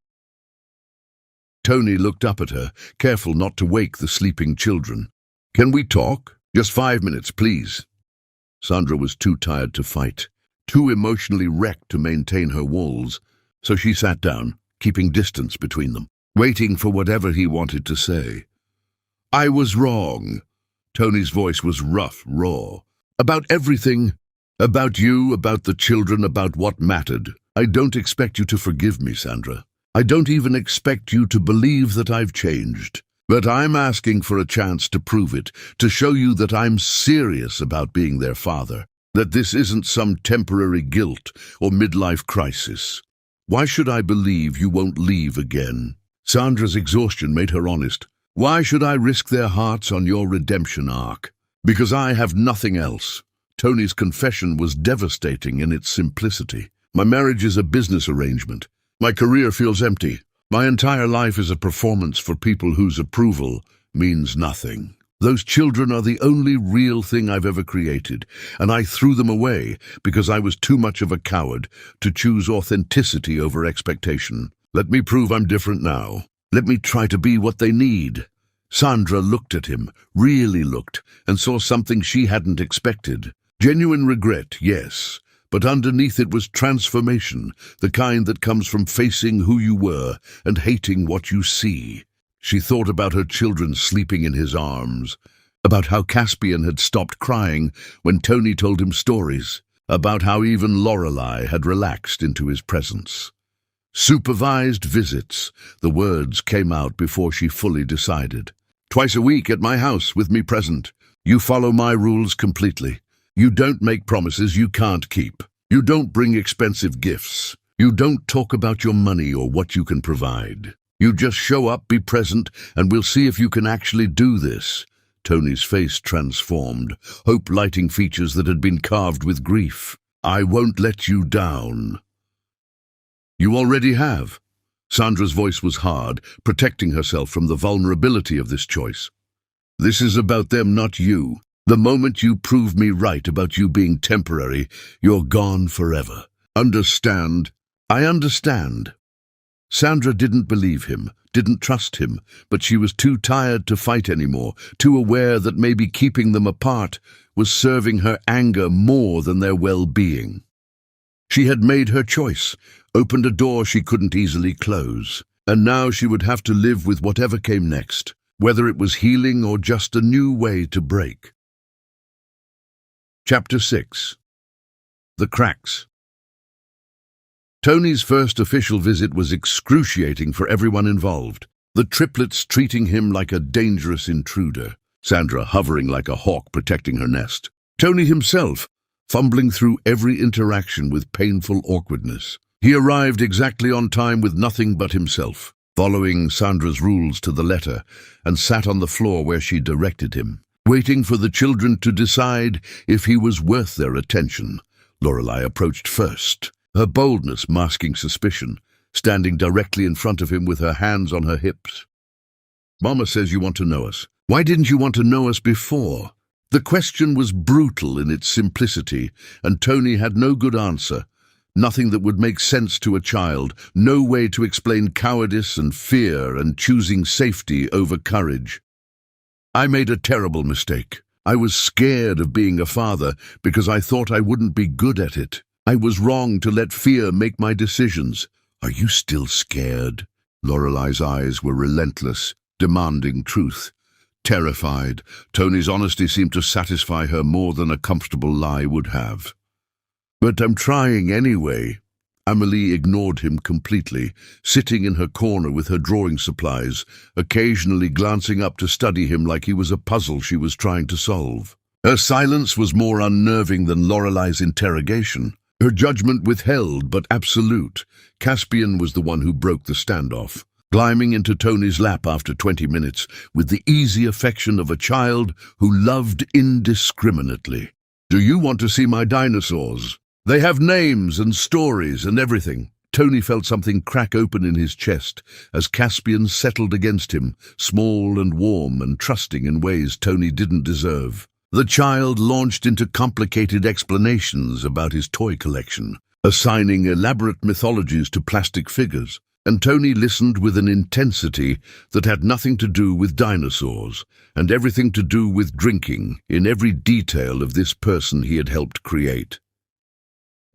Tony looked up at her, careful not to wake the sleeping children. "Can we talk? Just 5 minutes, please." Sandra was too tired to fight, too emotionally wrecked to maintain her walls, so she sat down, keeping distance between them, waiting for whatever he wanted to say. "I was wrong." Tony's voice was rough, raw. "About everything. About you, about the children, about what mattered. I don't expect you to forgive me, Sandra. I don't even expect you to believe that I've changed. But I'm asking for a chance to prove it, to show you that I'm serious about being their father, that this isn't some temporary guilt or midlife crisis. Why should I believe you won't leave again?" Sandra's exhaustion made her honest. "Why should I risk their hearts on your redemption arc? Because I have nothing else." Tony's confession was devastating in its simplicity. "My marriage is a business arrangement. My career feels empty. My entire life is a performance for people whose approval means nothing. Those children are the only real thing I've ever created, and I threw them away because I was too much of a coward to choose authenticity over expectation. Let me prove I'm different now. Let me try to be what they need." Sandra looked at him, really looked, and saw something she hadn't expected. Genuine regret, yes, but underneath it was transformation, the kind that comes from facing who you were and hating what you see. She thought about her children sleeping in his arms, about how Caspian had stopped crying when Tony told him stories, about how even Lorelei had relaxed into his presence. Supervised visits, the words came out before she fully decided. Twice a week at my house with me present. You follow my rules completely. You don't make promises you can't keep. You don't bring expensive gifts. You don't talk about your money or what you can provide. You just show up, be present, and we'll see if you can actually do this. Tony's face transformed, hope lighting features that had been carved with grief. I won't let you down. You already have. Sandra's voice was hard, protecting herself from the vulnerability of this choice. This is about them, not you. The moment you prove me right about you being temporary, you're gone forever. Understand? I understand. Sandra didn't believe him, didn't trust him, but she was too tired to fight anymore, too aware that maybe keeping them apart was serving her anger more than their well-being. She had made her choice, opened a door she couldn't easily close, and now she would have to live with whatever came next, whether it was healing or just a new way to break. Chapter 6. The Cracks. Tony's first official visit was excruciating for everyone involved, the triplets treating him like a dangerous intruder, Sandra hovering like a hawk protecting her nest, Tony himself fumbling through every interaction with painful awkwardness. He arrived exactly on time with nothing but himself, following Sandra's rules to the letter, and sat on the floor where she directed him, waiting for the children to decide if he was worth their attention. Lorelei approached first, her boldness masking suspicion, standing directly in front of him with her hands on her hips. Mama says you want to know us. Why didn't you want to know us before? The question was brutal in its simplicity, and Tony had no good answer. Nothing that would make sense to a child, no way to explain cowardice and fear and choosing safety over courage. I made a terrible mistake. I was scared of being a father because I thought I wouldn't be good at it. I was wrong to let fear make my decisions. Are you still scared? Lorelei's eyes were relentless, demanding truth. Terrified, Tony's honesty seemed to satisfy her more than a comfortable lie would have. But I'm trying anyway. Amelie ignored him completely, sitting in her corner with her drawing supplies, occasionally glancing up to study him like he was a puzzle she was trying to solve. Her silence was more unnerving than Lorelei's interrogation. Her judgment withheld but absolute. Caspian was the one who broke the standoff, climbing into Tony's lap after 20 minutes with the easy affection of a child who loved indiscriminately. Do you want to see my dinosaurs? They have names and stories and everything. Tony felt something crack open in his chest as Caspian settled against him, small and warm and trusting in ways Tony didn't deserve. The child launched into complicated explanations about his toy collection, assigning elaborate mythologies to plastic figures, and Tony listened with an intensity that had nothing to do with dinosaurs and everything to do with drinking in every detail of this person he had helped create.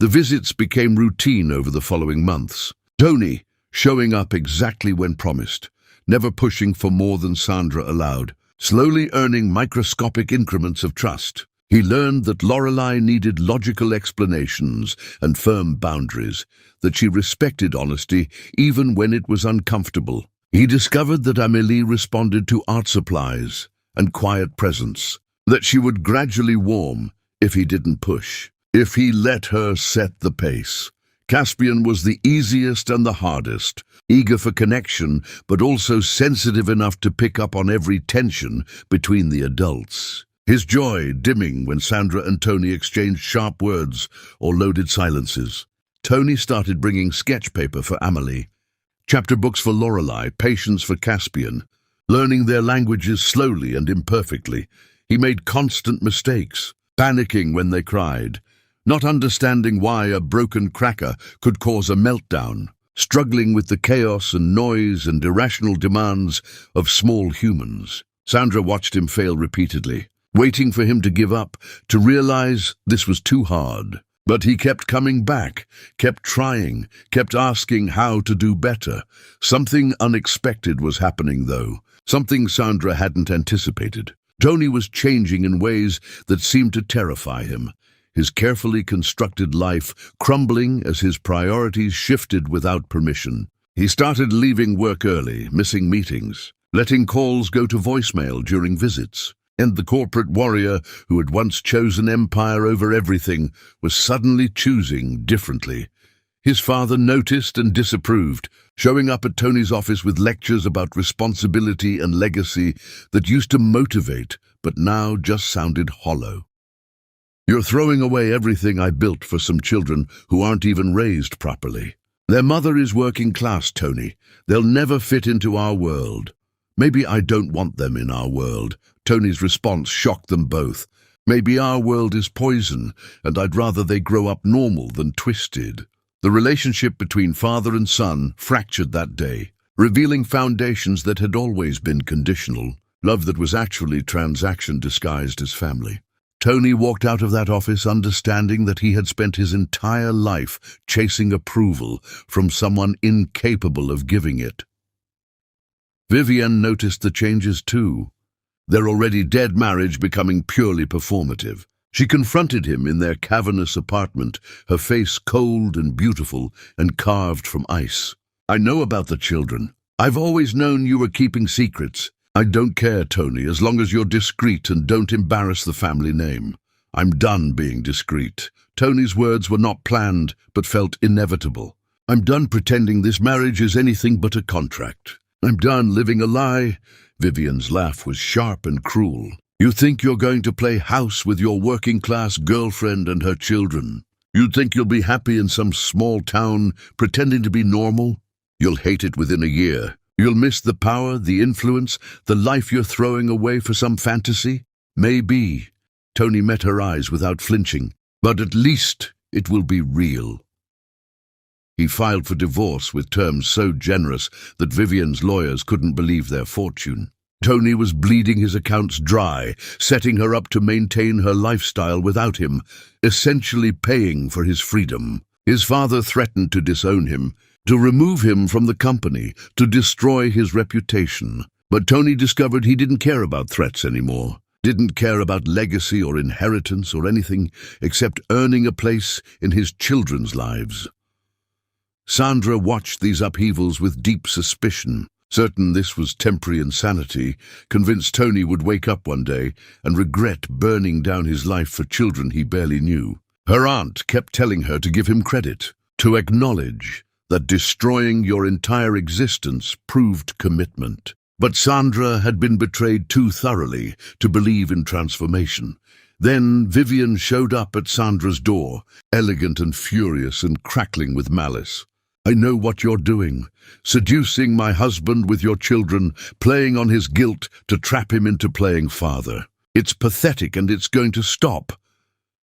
The visits became routine over the following months. Tony showing up exactly when promised, never pushing for more than Sandra allowed, slowly earning microscopic increments of trust. He learned that Lorelei needed logical explanations and firm boundaries, that she respected honesty even when it was uncomfortable. He discovered that Amelie responded to art supplies and quiet presence, that she would gradually warm if he didn't push, if he let her set the pace. Caspian was the easiest and the hardest, eager for connection, but also sensitive enough to pick up on every tension between the adults. His joy dimming when Sandra and Tony exchanged sharp words or loaded silences. Tony started bringing sketch paper for Amelie, chapter books for Lorelei, patience for Caspian, learning their languages slowly and imperfectly. He made constant mistakes, panicking when they cried, not understanding why a broken cracker could cause a meltdown, struggling with the chaos and noise and irrational demands of small humans. Sandra watched him fail repeatedly, waiting for him to give up, to realize this was too hard. But he kept coming back, kept trying, kept asking how to do better. Something unexpected was happening, though, something Sandra hadn't anticipated. Tony was changing in ways that seemed to terrify him, his carefully constructed life crumbling as his priorities shifted without permission. He started leaving work early, missing meetings, letting calls go to voicemail during visits. And the corporate warrior who had once chosen empire over everything was suddenly choosing differently. His father noticed and disapproved, showing up at Tony's office with lectures about responsibility and legacy that used to motivate, but now just sounded hollow. "You're throwing away everything I built for some children who aren't even raised properly. Their mother is working class, Tony. They'll never fit into our world." "Maybe I don't want them in our world." Tony's response shocked them both. "Maybe our world is poison, and I'd rather they grow up normal than twisted." The relationship between father and son fractured that day, revealing foundations that had always been conditional, love that was actually transaction disguised as family. Tony walked out of that office understanding that he had spent his entire life chasing approval from someone incapable of giving it. Vivienne noticed the changes too, their already dead marriage becoming purely performative. She confronted him in their cavernous apartment, her face cold and beautiful and carved from ice. "I know about the children. I've always known you were keeping secrets. I don't care, Tony, as long as you're discreet and don't embarrass the family name." "I'm done being discreet." Tony's words were not planned, but felt inevitable. "I'm done pretending this marriage is anything but a contract. I'm done living a lie." Vivienne's laugh was sharp and cruel. "You think you're going to play house with your working-class girlfriend and her children? You think you'll be happy in some small town, pretending to be normal? You'll hate it within a year. You'll miss the power, the influence, the life you're throwing away for some fantasy? Maybe." Tony met her eyes without flinching. "But at least it will be real." He filed for divorce with terms so generous that Vivienne's lawyers couldn't believe their fortune. Tony was bleeding his accounts dry, setting her up to maintain her lifestyle without him, essentially paying for his freedom. His father threatened to disown him, to remove him from the company, to destroy his reputation. But Tony discovered he didn't care about threats anymore, didn't care about legacy or inheritance or anything except earning a place in his children's lives. Sandra watched these upheavals with deep suspicion, certain this was temporary insanity, convinced Tony would wake up one day and regret burning down his life for children he barely knew. Her aunt kept telling her to give him credit, to acknowledge that destroying your entire existence proved commitment. But Sandra had been betrayed too thoroughly to believe in transformation. Then Vivienne showed up at Sandra's door, elegant and furious and crackling with malice. "I know what you're doing, seducing my husband with your children, playing on his guilt to trap him into playing father. It's pathetic and it's going to stop."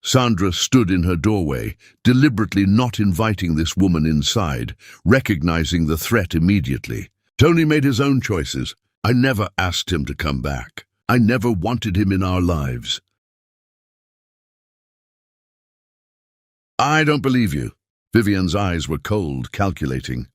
Sandra stood in her doorway, deliberately not inviting this woman inside, recognizing the threat immediately. "Tony made his own choices. I never asked him to come back. I never wanted him in our lives." "I don't believe you." Vivienne's eyes were cold, calculating.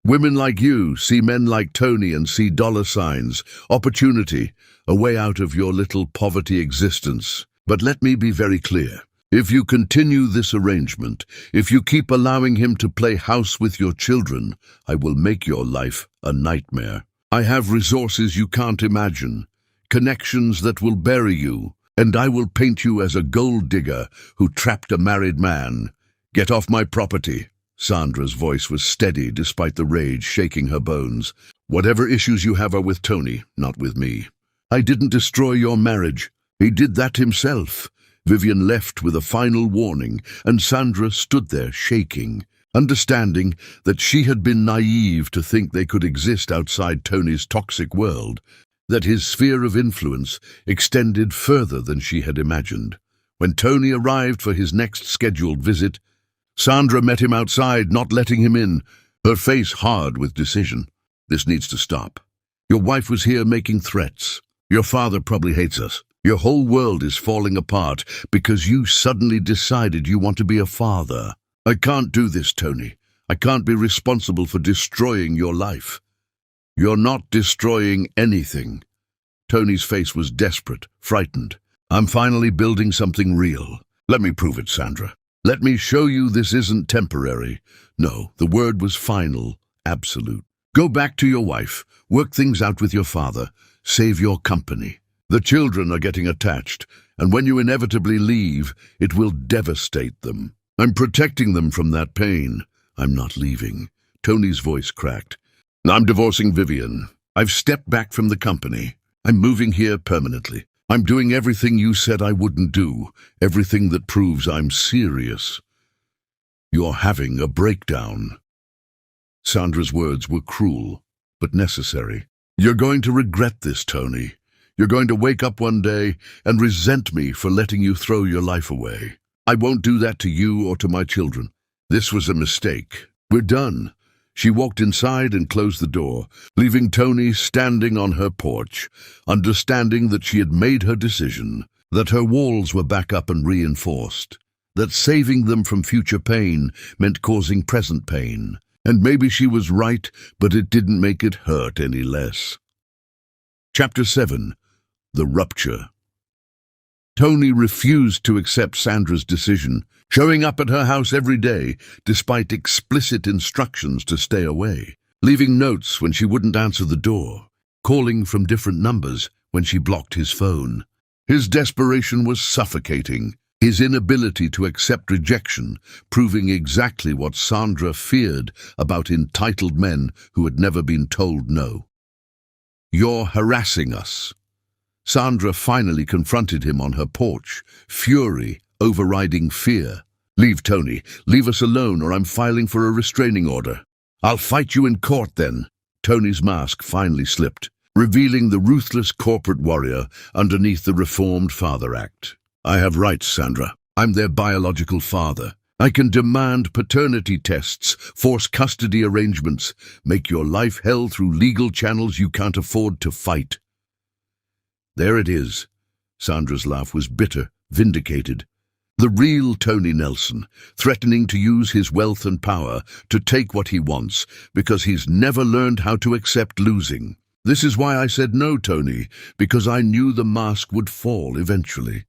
"Women like you see men like Tony and see dollar signs, opportunity, a way out of your little poverty existence. But let me be very clear. If you continue this arrangement, if you keep allowing him to play house with your children, I will make your life a nightmare. I have resources you can't imagine, connections that will bury you, and I will paint you as a gold digger who trapped a married man. Get off my property." Sandra's voice was steady despite the rage shaking her bones. "Whatever issues you have are with Tony, not with me. I didn't destroy your marriage. He did that himself." Vivienne left with a final warning, and Sandra stood there shaking, understanding that she had been naive to think they could exist outside Tony's toxic world, that his sphere of influence extended further than she had imagined. When Tony arrived for his next scheduled visit, Sandra met him outside, not letting him in, her face hard with decision. "This needs to stop. Your wife was here making threats. Your father probably hates us. Your whole world is falling apart because you suddenly decided you want to be a father. I can't do this, Tony. I can't be responsible for destroying your life." "You're not destroying anything." Tony's face was desperate, frightened. I'm finally building something real. Let me prove it, Sandra. Let me show you this isn't temporary. No, the word was final, absolute. Go back to your wife, work things out with your father, save your company. The children are getting attached, and when you inevitably leave, it will devastate them. I'm protecting them from that pain. I'm not leaving. Tony's voice cracked. I'm divorcing Vivian. I've stepped back from the company. I'm moving here permanently. I'm doing everything you said I wouldn't do, everything that proves I'm serious. You're having a breakdown. Sandra's words were cruel, but necessary. You're going to regret this, Tony. You're going to wake up one day and resent me for letting you throw your life away. I won't do that to you or to my children. This was a mistake. We're done. She walked inside and closed the door, leaving Tony standing on her porch, understanding that she had made her decision, that her walls were back up and reinforced, that saving them from future pain meant causing present pain. And maybe she was right, but it didn't make it hurt any less. Chapter 7. The Rupture. Tony refused to accept Sandra's decision, showing up at her house every day despite explicit instructions to stay away, leaving notes when she wouldn't answer the door, calling from different numbers when she blocked his phone. His desperation was suffocating, his inability to accept rejection proving exactly what Sandra feared about entitled men who had never been told no. You're harassing us. Sandra finally confronted him on her porch, fury overriding fear. Leave, Tony. Leave us alone, or I'm filing for a restraining order. I'll fight you in court then. Tony's mask finally slipped, revealing the ruthless corporate warrior underneath the Reformed Father Act. I have rights, Sandra. I'm their biological father. I can demand paternity tests, force custody arrangements, make your life hell through legal channels you can't afford to fight. There it is. Sandra's laugh was bitter, vindicated. The real Tony Nelson, threatening to use his wealth and power to take what he wants because he's never learned how to accept losing. This is why I said no, Tony, because I knew the mask would fall eventually.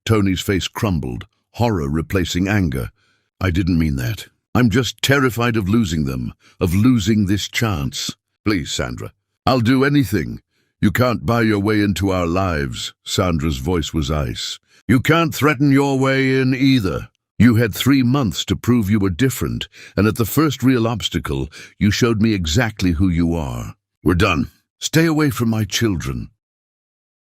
Tony's face crumbled, horror replacing anger. I didn't mean that. I'm just terrified of losing them, of losing this chance. Please, Sandra. I'll do anything. You can't buy your way into our lives. Sandra's voice was ice. You can't threaten your way in either. You had 3 months to prove you were different, and at the first real obstacle, you showed me exactly who you are. We're done. Stay away from my children.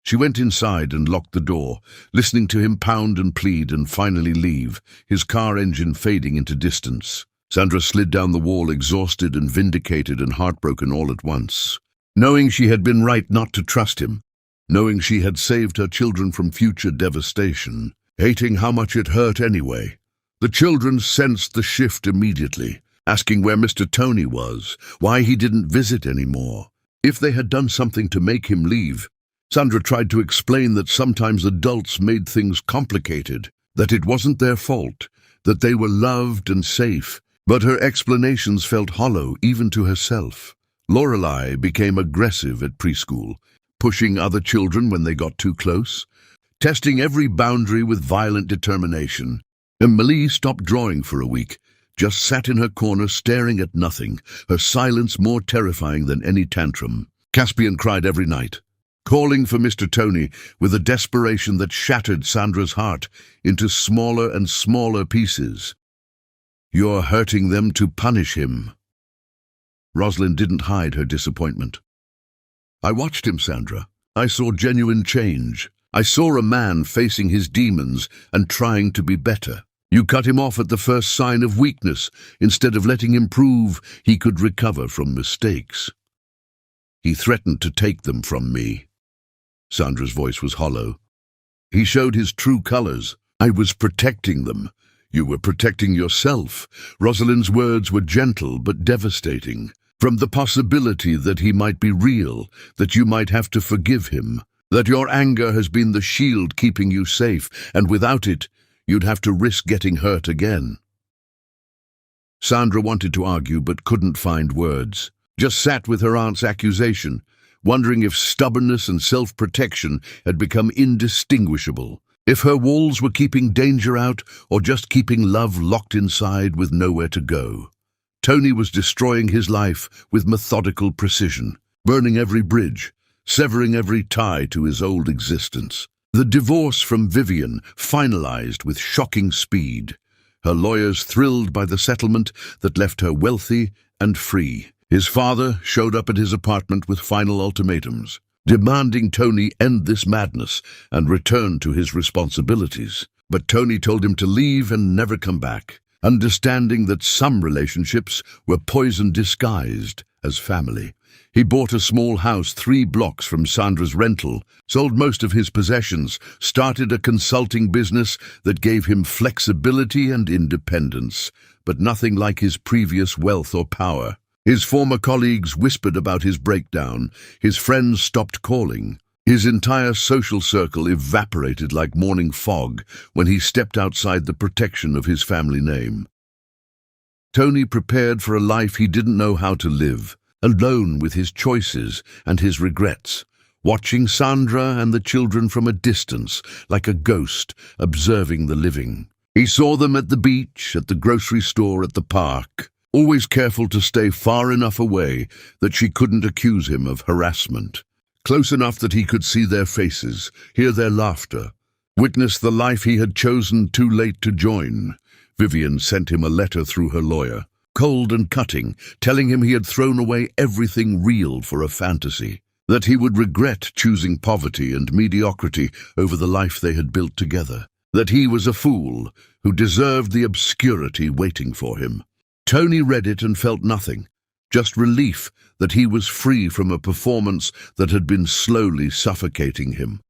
She went inside and locked the door, listening to him pound and plead and finally leave, his car engine fading into distance. Sandra slid down the wall, exhausted and vindicated and heartbroken all at once. Knowing she had been right not to trust him, knowing she had saved her children from future devastation, hating how much it hurt anyway. The children sensed the shift immediately, asking where Mr. Tony was, why he didn't visit anymore, if they had done something to make him leave. Sandra tried to explain that sometimes adults made things complicated, that it wasn't their fault, that they were loved and safe, but her explanations felt hollow even to herself. Lorelei became aggressive at preschool, pushing other children when they got too close, testing every boundary with violent determination. Emily stopped drawing for a week, just sat in her corner staring at nothing, her silence more terrifying than any tantrum. Caspian cried every night, calling for Mr. Tony with a desperation that shattered Sandra's heart into smaller and smaller pieces. You're hurting them to punish him. Rosalind didn't hide her disappointment. I watched him, Sandra. I saw genuine change. I saw a man facing his demons and trying to be better. You cut him off at the first sign of weakness instead of letting him prove he could recover from mistakes. He threatened to take them from me. Sandra's voice was hollow. He showed his true colors. I was protecting them. You were protecting yourself. Rosalind's words were gentle but devastating. From the possibility that he might be real, that you might have to forgive him, that your anger has been the shield keeping you safe, and without it, you'd have to risk getting hurt again. Sandra wanted to argue but couldn't find words, just sat with her aunt's accusation, wondering if stubbornness and self-protection had become indistinguishable, if her walls were keeping danger out or just keeping love locked inside with nowhere to go. Tony was destroying his life with methodical precision, burning every bridge, severing every tie to his old existence. The divorce from Vivian finalized with shocking speed, her lawyers thrilled by the settlement that left her wealthy and free. His father showed up at his apartment with final ultimatums, demanding Tony end this madness and return to his responsibilities. But Tony told him to leave and never come back, understanding that some relationships were poison disguised as family. He bought a small house 3 blocks from Sandra's rental, sold most of his possessions, started a consulting business that gave him flexibility and independence, but nothing like his previous wealth or power. His former colleagues whispered about his breakdown, his friends stopped calling. His entire social circle evaporated like morning fog when he stepped outside the protection of his family name. Tony prepared for a life he didn't know how to live, alone with his choices and his regrets, watching Sandra and the children from a distance, like a ghost observing the living. He saw them at the beach, at the grocery store, at the park, always careful to stay far enough away that she couldn't accuse him of harassment, close enough that he could see their faces, hear their laughter, witness the life he had chosen too late to join. Vivian sent him a letter through her lawyer, cold and cutting, telling him he had thrown away everything real for a fantasy, that he would regret choosing poverty and mediocrity over the life they had built together, that he was a fool who deserved the obscurity waiting for him. Tony read it and felt nothing, just relief that he was free from a performance that had been slowly suffocating him.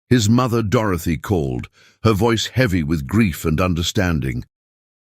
His mother Dorothy called, her voice heavy with grief and understanding.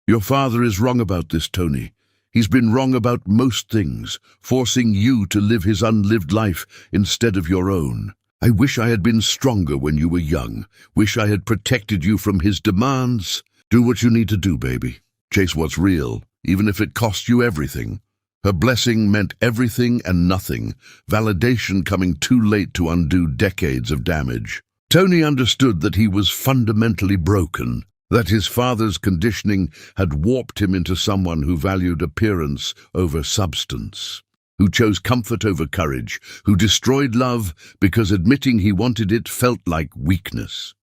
"Your father is wrong about this, Tony. He's been wrong about most things, forcing you to live his unlived life instead of your own. I wish I had been stronger when you were young. Wish I had protected you from his demands. Do what you need to do, baby. Chase what's real, even if it costs you everything." Her blessing meant everything and nothing, validation coming too late to undo decades of damage. Tony understood that he was fundamentally broken, that his father's conditioning had warped him into someone who valued appearance over substance, who chose comfort over courage, who destroyed love because admitting he wanted it felt like weakness.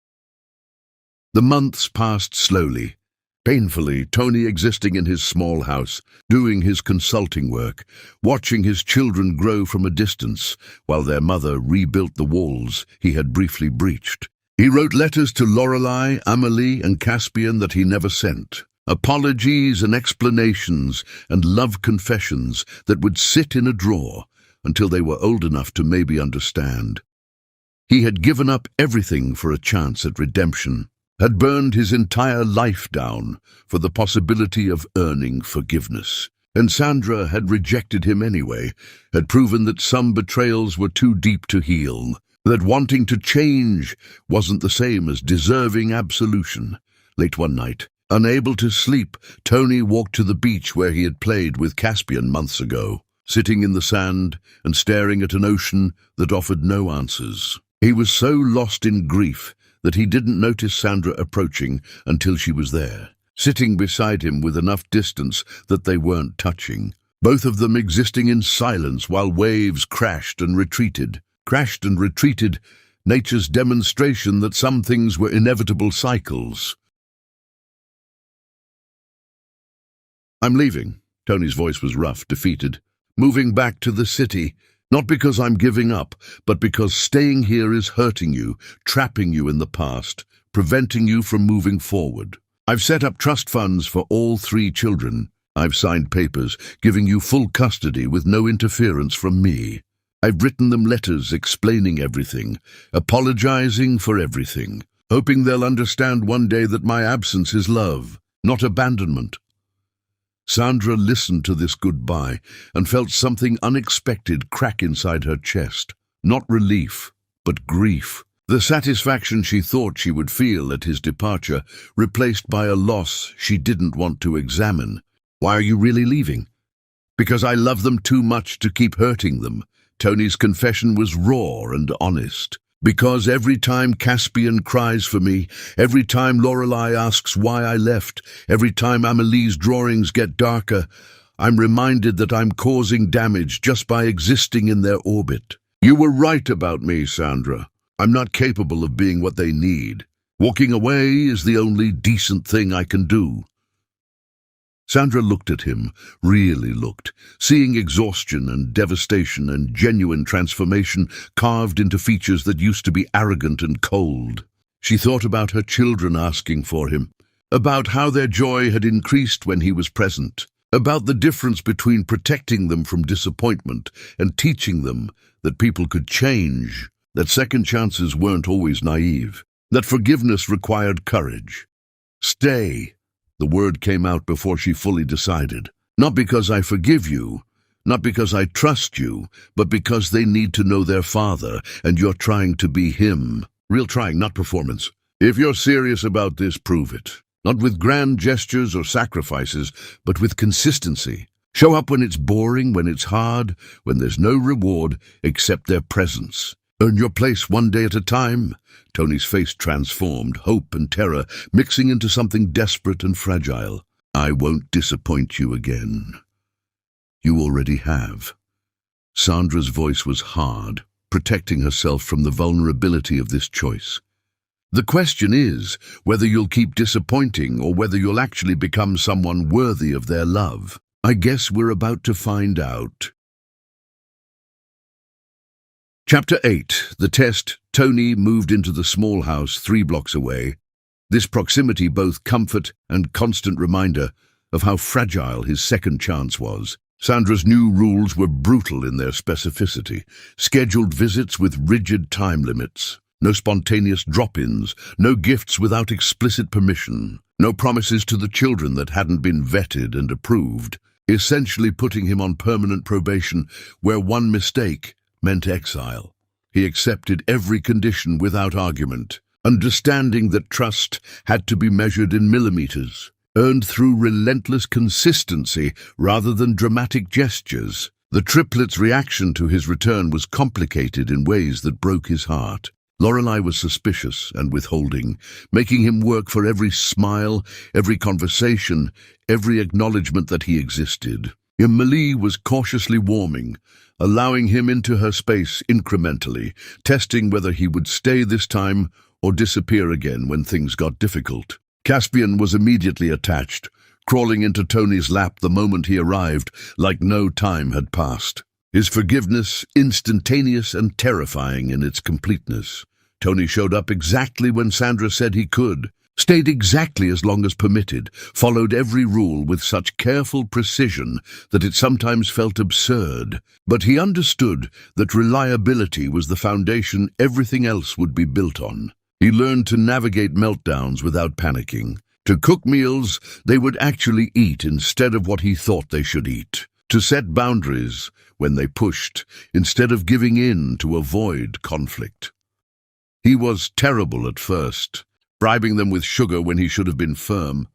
The months passed slowly. Painfully, Tony existing in his small house, doing his consulting work, watching his children grow from a distance, while their mother rebuilt the walls he had briefly breached. He wrote letters to Lorelei, Amelie, and Caspian that he never sent, apologies and explanations and love confessions that would sit in a drawer until they were old enough to maybe understand. He had given up everything for a chance at redemption, had burned his entire life down for the possibility of earning forgiveness. And Sandra had rejected him anyway, had proven that some betrayals were too deep to heal, that wanting to change wasn't the same as deserving absolution. Late one night, unable to sleep, Tony walked to the beach where he had played with Caspian months ago, sitting in the sand and staring at an ocean that offered no answers. He was so lost in grief that he didn't notice Sandra approaching until she was there, sitting beside him with enough distance that they weren't touching, both of them existing in silence while waves crashed and retreated, nature's demonstration that some things were inevitable cycles. "I'm leaving." Tony's voice was rough, defeated. "Moving back to the city. Not because I'm giving up, but because staying here is hurting you, trapping you in the past, preventing you from moving forward. I've set up trust funds for all 3 children. I've signed papers giving you full custody with no interference from me. I've written them letters explaining everything, apologizing for everything, hoping they'll understand one day that my absence is love, not abandonment." Sandra listened to this goodbye and felt something unexpected crack inside her chest. Not relief, but grief. The satisfaction she thought she would feel at his departure, replaced by a loss she didn't want to examine. "Why are you really leaving?" "Because I love them too much to keep hurting them. Tony's confession was raw and honest. Because every time Caspian cries for me, every time Lorelei asks why I left, every time Amelie's drawings get darker, I'm reminded that I'm causing damage just by existing in their orbit. You were right about me, Sandra. I'm not capable of being what they need. Walking away is the only decent thing I can do. Sandra looked at him, really looked, seeing exhaustion and devastation and genuine transformation carved into features that used to be arrogant and cold. She thought about her children asking for him, about how their joy had increased when he was present, about the difference between protecting them from disappointment and teaching them that people could change, that second chances weren't always naive, that forgiveness required courage. Stay. The word came out before she fully decided. Not because I forgive you, not because I trust you, but because they need to know their father, and you're trying to be him. Real trying, not performance. If you're serious about this, prove it. Not with grand gestures or sacrifices, but with consistency. Show up when it's boring, when it's hard, when there's no reward except their presence. Earn your place one day at a time. Tony's face transformed, hope and terror mixing into something desperate and fragile. I won't disappoint you again. You already have. Sandra's voice was hard, protecting herself from the vulnerability of this choice. The question is whether you'll keep disappointing or whether you'll actually become someone worthy of their love. I guess we're about to find out. Chapter 8. The test. Tony moved into the small house 3 blocks away. This proximity both comfort and constant reminder of how fragile his second chance was. Sandra's new rules were brutal in their specificity. Scheduled visits with rigid time limits. No spontaneous drop-ins. No gifts without explicit permission. No promises to the children that hadn't been vetted and approved. Essentially putting him on permanent probation where one mistake meant exile. He accepted every condition without argument, understanding that trust had to be measured in millimeters, earned through relentless consistency rather than dramatic gestures. The triplets' reaction to his return was complicated in ways that broke his heart. Lorelei was suspicious and withholding, making him work for every smile, every conversation, every acknowledgement that he existed. Amelie was cautiously warming, allowing him into her space incrementally, testing whether he would stay this time or disappear again when things got difficult. Caspian was immediately attached, crawling into Tony's lap the moment he arrived, like no time had passed. His forgiveness instantaneous and terrifying in its completeness. Tony showed up exactly when Sandra said he could, stayed exactly as long as permitted, followed every rule with such careful precision that it sometimes felt absurd. But he understood that reliability was the foundation everything else would be built on. He learned to navigate meltdowns without panicking, to cook meals they would actually eat instead of what he thought they should eat, to set boundaries when they pushed instead of giving in to avoid conflict. He was terrible at first, bribing them with sugar when he should have been firm,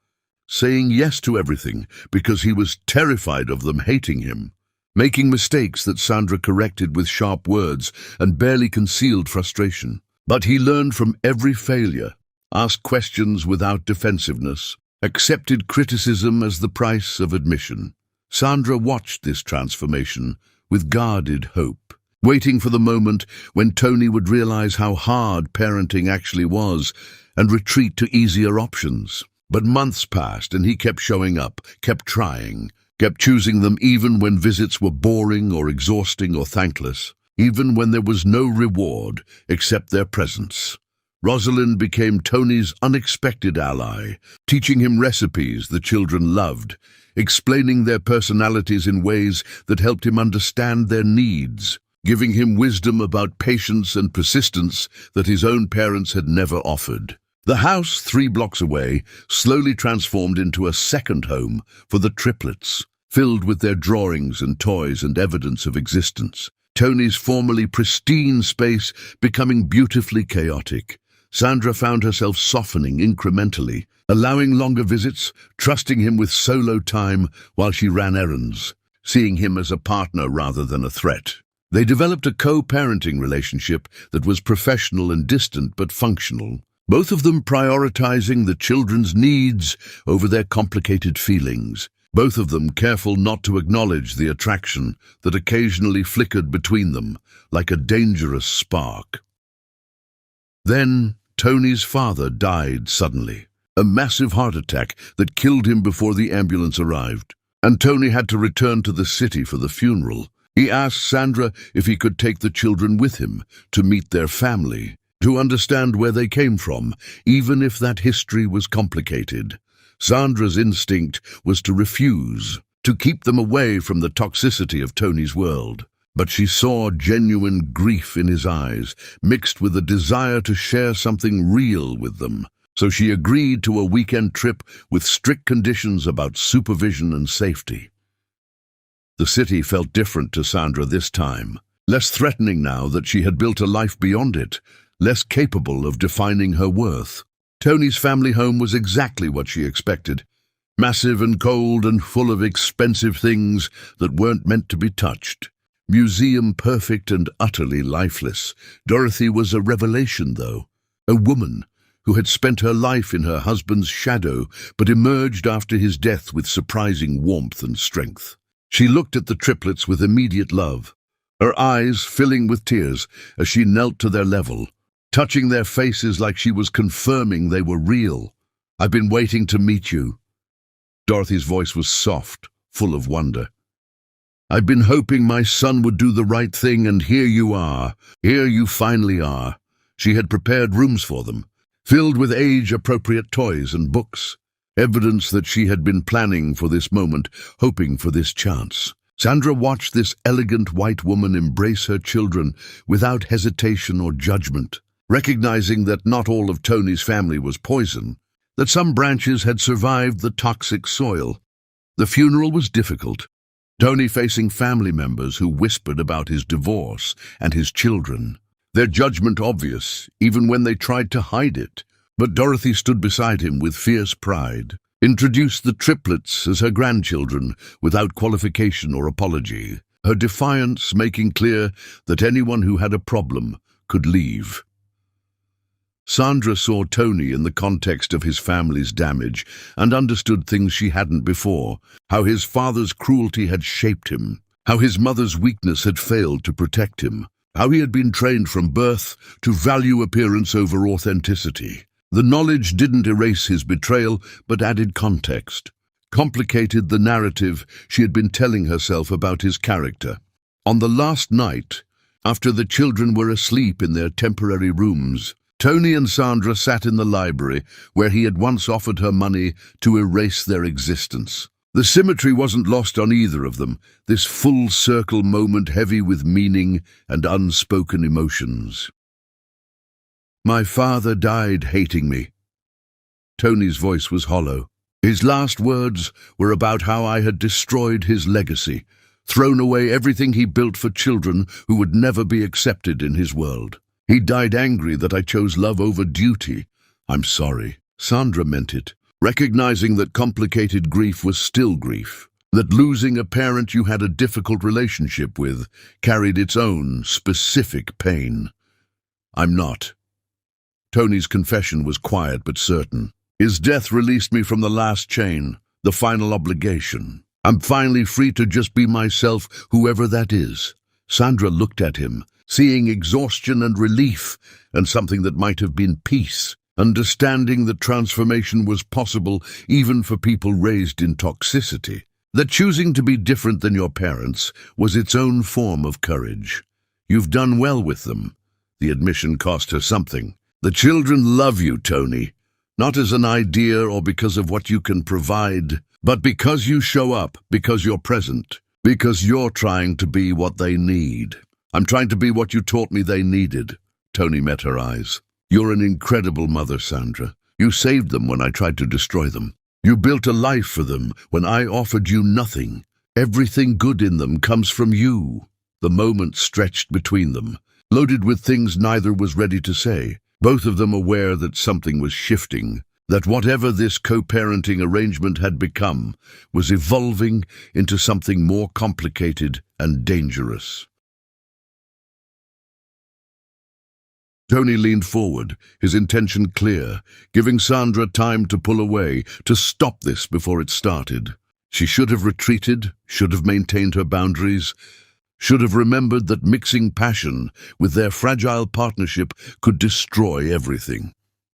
saying yes to everything because he was terrified of them hating him, making mistakes that Sandra corrected with sharp words and barely concealed frustration. But he learned from every failure, asked questions without defensiveness, accepted criticism as the price of admission. Sandra watched this transformation with guarded hope, waiting for the moment when Tony would realize how hard parenting actually was and retreat to easier options. But months passed and he kept showing up, kept trying, kept choosing them even when visits were boring or exhausting or thankless, even when there was no reward except their presence. Rosalind became Tony's unexpected ally, teaching him recipes the children loved, explaining their personalities in ways that helped him understand their needs, giving him wisdom about patience and persistence that his own parents had never offered. The house 3 blocks away slowly transformed into a second home for the triplets, filled with their drawings and toys and evidence of existence. Tony's formerly pristine space becoming beautifully chaotic. Sandra found herself softening incrementally, allowing longer visits, trusting him with solo time while she ran errands, seeing him as a partner rather than a threat. They developed a co-parenting relationship that was professional and distant but functional, both of them prioritizing the children's needs over their complicated feelings, both of them careful not to acknowledge the attraction that occasionally flickered between them like a dangerous spark. Then Tony's father died suddenly, a massive heart attack that killed him before the ambulance arrived, and Tony had to return to the city for the funeral. He asked Sandra if he could take the children with him to meet their family, to understand where they came from, even if that history was complicated. Sandra's instinct was to refuse, to keep them away from the toxicity of Tony's world. But she saw genuine grief in his eyes, mixed with a desire to share something real with them. So she agreed to a weekend trip with strict conditions about supervision and safety. The city felt different to Sandra this time, less threatening now that she had built a life beyond it, less capable of defining her worth. Tony's family home was exactly what she expected, massive and cold and full of expensive things that weren't meant to be touched. Museum perfect and utterly lifeless. Dorothy was a revelation, though, a woman who had spent her life in her husband's shadow but emerged after his death with surprising warmth and strength. She looked at the triplets with immediate love, her eyes filling with tears as she knelt to their level, touching their faces like she was confirming they were real. "I've been waiting to meet you." Dorothy's voice was soft, full of wonder. "I've been hoping my son would do the right thing, and here you are. Here you finally are." She had prepared rooms for them, filled with age-appropriate toys and books, evidence that she had been planning for this moment, hoping for this chance. Sandra watched this elegant white woman embrace her children without hesitation or judgment, recognizing that not all of Tony's family was poison, that some branches had survived the toxic soil. The funeral was difficult, Tony facing family members who whispered about his divorce and his children, their judgment obvious even when they tried to hide it. But Dorothy stood beside him with fierce pride, introduced the triplets as her grandchildren without qualification or apology, her defiance making clear that anyone who had a problem could leave. Sandra saw Tony in the context of his family's damage and understood things she hadn't before, how his father's cruelty had shaped him, how his mother's weakness had failed to protect him, how he had been trained from birth to value appearance over authenticity. The knowledge didn't erase his betrayal, but added context, complicated the narrative she had been telling herself about his character. On the last night, after the children were asleep in their temporary rooms, Tony and Sandra sat in the library where he had once offered her money to erase their existence. The symmetry wasn't lost on either of them, this full-circle moment heavy with meaning and unspoken emotions. "My father died hating me." Tony's voice was hollow. His last words were about how I had destroyed his legacy, thrown away everything he built for children who would never be accepted in his world. He died angry that I chose love over duty. "I'm sorry." Sandra meant it, recognizing that complicated grief was still grief, that losing a parent you had a difficult relationship with carried its own specific pain. "I'm not." Tony's confession was quiet but certain. "His death released me from the last chain, the final obligation. I'm finally free to just be myself, whoever that is." Sandra looked at him, seeing exhaustion and relief, and something that might have been peace, understanding that transformation was possible even for people raised in toxicity, that choosing to be different than your parents was its own form of courage. "You've done well with them." The admission cost her something. "The children love you, Tony, not as an idea or because of what you can provide, but because you show up, because you're present, because you're trying to be what they need." "I'm trying to be what you taught me they needed." Tony met her eyes. "You're an incredible mother, Sandra. You saved them when I tried to destroy them. You built a life for them when I offered you nothing. Everything good in them comes from you." The moment stretched between them, loaded with things neither was ready to say, both of them aware that something was shifting, that whatever this co-parenting arrangement had become was evolving into something more complicated and dangerous. Tony leaned forward, his intention clear, giving Sandra time to pull away, to stop this before it started. She should have retreated, should have maintained her boundaries, should have remembered that mixing passion with their fragile partnership could destroy everything.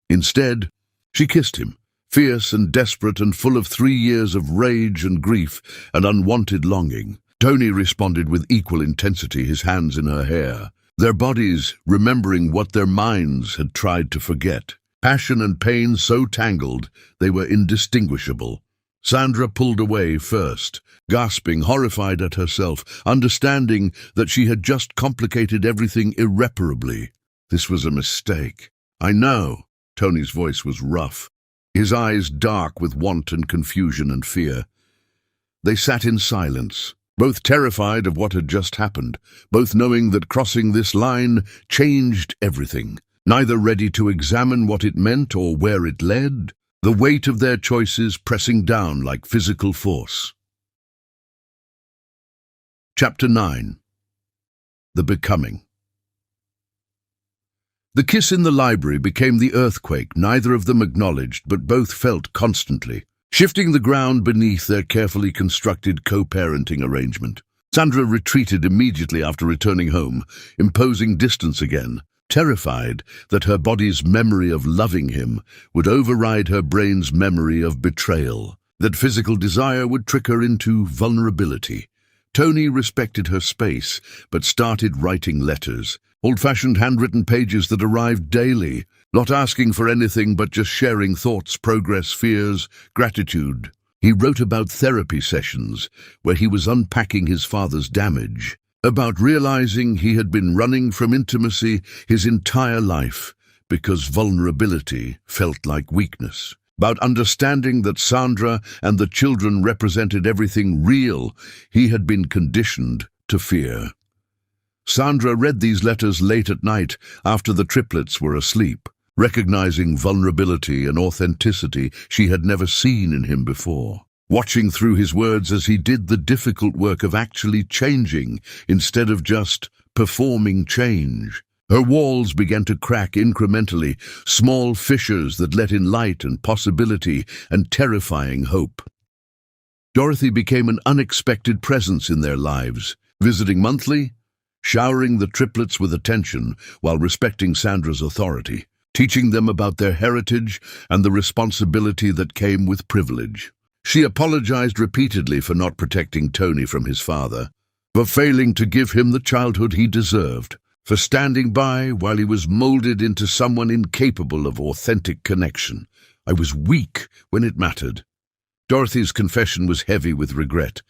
Instead, she kissed him, fierce and desperate and full of 3 years of rage and grief and unwanted longing. Tony responded with equal intensity, his hands in her hair, their bodies remembering what their minds had tried to forget. Passion and pain so tangled they were indistinguishable. Sandra pulled away first, gasping, horrified at herself, understanding that she had just complicated everything irreparably. This was a mistake. "I know." Tony's voice was rough, his eyes dark with want and confusion and fear. They sat in silence, both terrified of what had just happened, both knowing that crossing this line changed everything, neither ready to examine what it meant or where it led, the weight of their choices pressing down like physical force. Chapter 9. The Becoming. The kiss in the library became the earthquake neither of them acknowledged but both felt constantly, shifting the ground beneath their carefully constructed co-parenting arrangement. Sandra retreated immediately after returning home, imposing distance again, terrified that her body's memory of loving him would override her brain's memory of betrayal, that physical desire would trick her into vulnerability. Tony respected her space, but started writing letters, old-fashioned handwritten pages that arrived daily, not asking for anything but just sharing thoughts, progress, fears, gratitude. He wrote about therapy sessions where he was unpacking his father's damage, about realizing he had been running from intimacy his entire life because vulnerability felt like weakness, about understanding that Sandra and the children represented everything real he had been conditioned to fear. Sandra read these letters late at night after the triplets were asleep, recognizing vulnerability and authenticity she had never seen in him before, watching through his words as he did the difficult work of actually changing instead of just performing change. Her walls began to crack incrementally, small fissures that let in light and possibility and terrifying hope. Dorothy became an unexpected presence in their lives, visiting monthly, showering the triplets with attention while respecting Sandra's authority, teaching them about their heritage and the responsibility that came with privilege. She apologized repeatedly for not protecting Tony from his father, for failing to give him the childhood he deserved, for standing by while he was molded into someone incapable of authentic connection. I was weak when it mattered. Dorothy's confession was heavy with regret.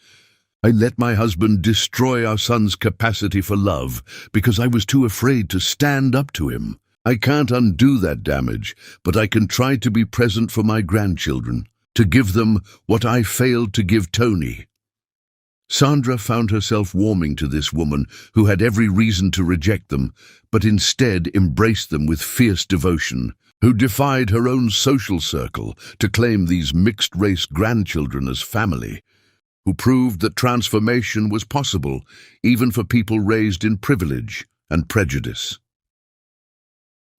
I let my husband destroy our son's capacity for love because I was too afraid to stand up to him. I can't undo that damage, but I can try to be present for my grandchildren, to give them what I failed to give Tony. Sandra found herself warming to this woman who had every reason to reject them, but instead embraced them with fierce devotion, who defied her own social circle to claim these mixed-race grandchildren as family, who proved that transformation was possible even for people raised in privilege and prejudice.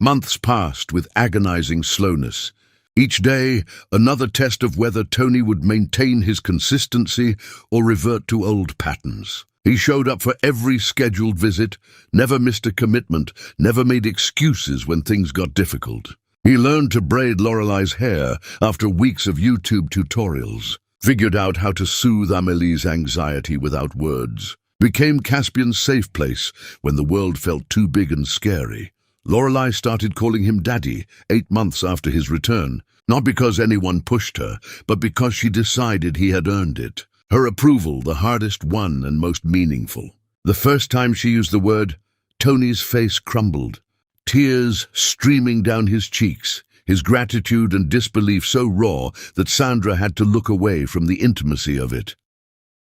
Months passed with agonizing slowness. Each day, another test of whether Tony would maintain his consistency or revert to old patterns. He showed up for every scheduled visit, never missed a commitment, never made excuses when things got difficult. He learned to braid Lorelei's hair after weeks of YouTube tutorials, figured out how to soothe Amélie's anxiety without words, became Caspian's safe place when the world felt too big and scary. Lorelei started calling him Daddy 8 months after his return, not because anyone pushed her, but because she decided he had earned it. Her approval, the hardest one and most meaningful. The first time she used the word, Tony's face crumbled, tears streaming down his cheeks, his gratitude and disbelief so raw that Sandra had to look away from the intimacy of it.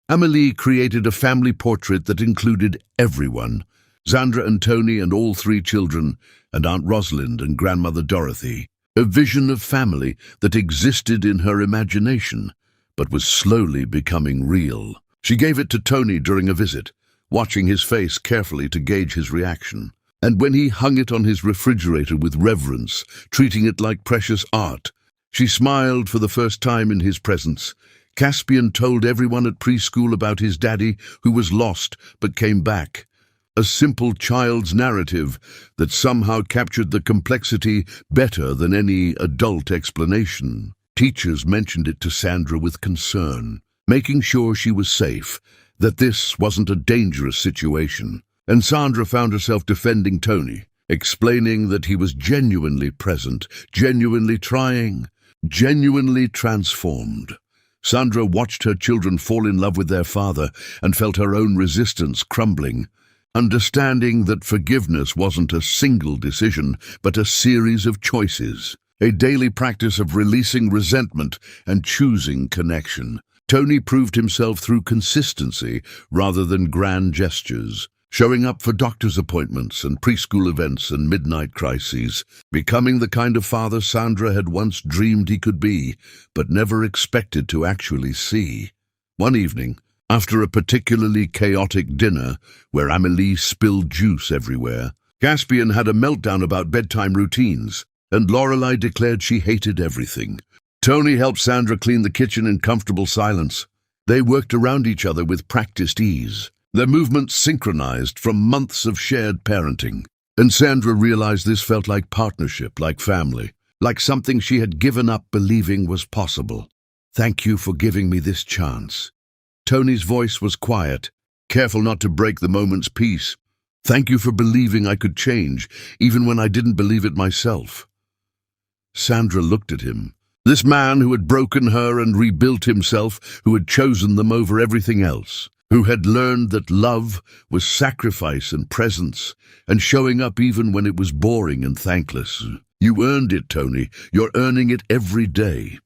Amélie created a family portrait that included everyone, Sandra and Tony and all 3 children, and Aunt Rosalind and Grandmother Dorothy, a vision of family that existed in her imagination, but was slowly becoming real. She gave it to Tony during a visit, watching his face carefully to gauge his reaction. And when he hung it on his refrigerator with reverence, treating it like precious art, she smiled for the first time in his presence. Caspian told everyone at preschool about his daddy, who was lost but came back. A simple child's narrative that somehow captured the complexity better than any adult explanation. Teachers mentioned it to Sandra with concern, making sure she was safe, that this wasn't a dangerous situation. And Sandra found herself defending Tony, explaining that he was genuinely present, genuinely trying, genuinely transformed. Sandra watched her children fall in love with their father and felt her own resistance crumbling, understanding that forgiveness wasn't a single decision, but a series of choices, a daily practice of releasing resentment and choosing connection. Tony proved himself through consistency rather than grand gestures, showing up for doctor's appointments and preschool events and midnight crises, becoming the kind of father Sandra had once dreamed he could be, but never expected to actually see. One evening, after a particularly chaotic dinner where Amélie spilled juice everywhere, Caspian had a meltdown about bedtime routines, and Lorelei declared she hated everything. Tony helped Sandra clean the kitchen in comfortable silence. They worked around each other with practiced ease, their movements synchronized from months of shared parenting. And Sandra realized this felt like partnership, like family, like something she had given up believing was possible. "Thank you for giving me this chance." Tony's voice was quiet, careful not to break the moment's peace. "Thank you for believing I could change, even when I didn't believe it myself." Sandra looked at him. This man who had broken her and rebuilt himself, who had chosen them over everything else, who had learned that love was sacrifice and presence, and showing up even when it was boring and thankless. "You earned it, Tony. You're earning it every day."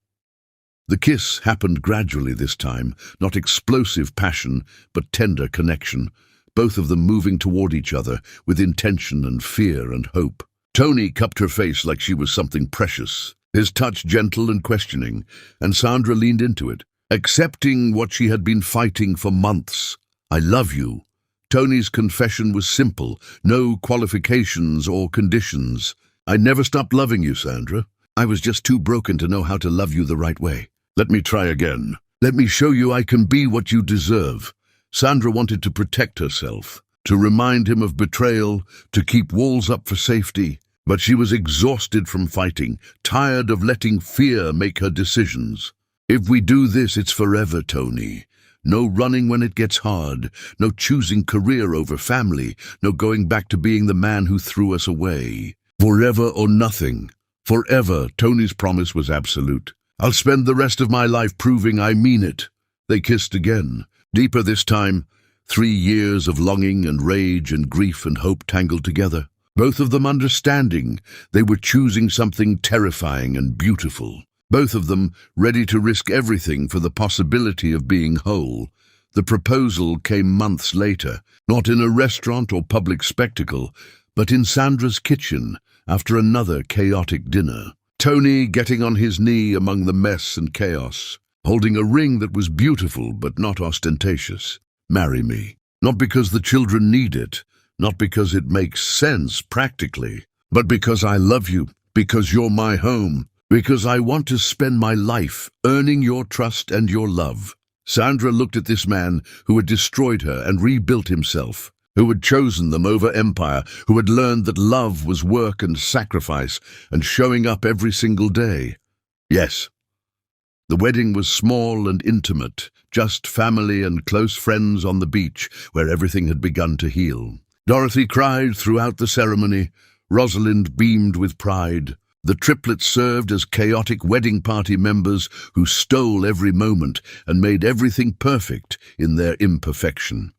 The kiss happened gradually this time, not explosive passion, but tender connection, both of them moving toward each other with intention and fear and hope. Tony cupped her face like she was something precious, his touch gentle and questioning, and Sandra leaned into it, accepting what she had been fighting for months. "I love you." Tony's confession was simple, no qualifications or conditions. "I never stopped loving you, Sandra. I was just too broken to know how to love you the right way. Let me try again. Let me show you I can be what you deserve." Sandra wanted to protect herself, to remind him of betrayal, to keep walls up for safety, but she was exhausted from fighting, tired of letting fear make her decisions. "If we do this, it's forever, Tony. No running when it gets hard, no choosing career over family, no going back to being the man who threw us away. Forever or nothing." Forever, Tony's promise was absolute. "I'll spend the rest of my life proving I mean it." They kissed again, deeper this time, 3 years of longing and rage and grief and hope tangled together. Both of them understanding they were choosing something terrifying and beautiful. Both of them ready to risk everything for the possibility of being whole. The proposal came months later, not in a restaurant or public spectacle, but in Sandra's kitchen after another chaotic dinner. Tony getting on his knee among the mess and chaos, holding a ring that was beautiful but not ostentatious. "Marry me." Not because the children need it, not because it makes sense practically, but because I love you, because you're my home, because I want to spend my life earning your trust and your love. Sandra looked at this man who had destroyed her and rebuilt himself, who had chosen them over empire, who had learned that love was work and sacrifice and showing up every single day. Yes. The wedding was small and intimate, just family and close friends on the beach where everything had begun to heal. Dorothy cried throughout the ceremony. Rosalind beamed with pride. The triplets served as chaotic wedding party members who stole every moment and made everything perfect in their imperfection.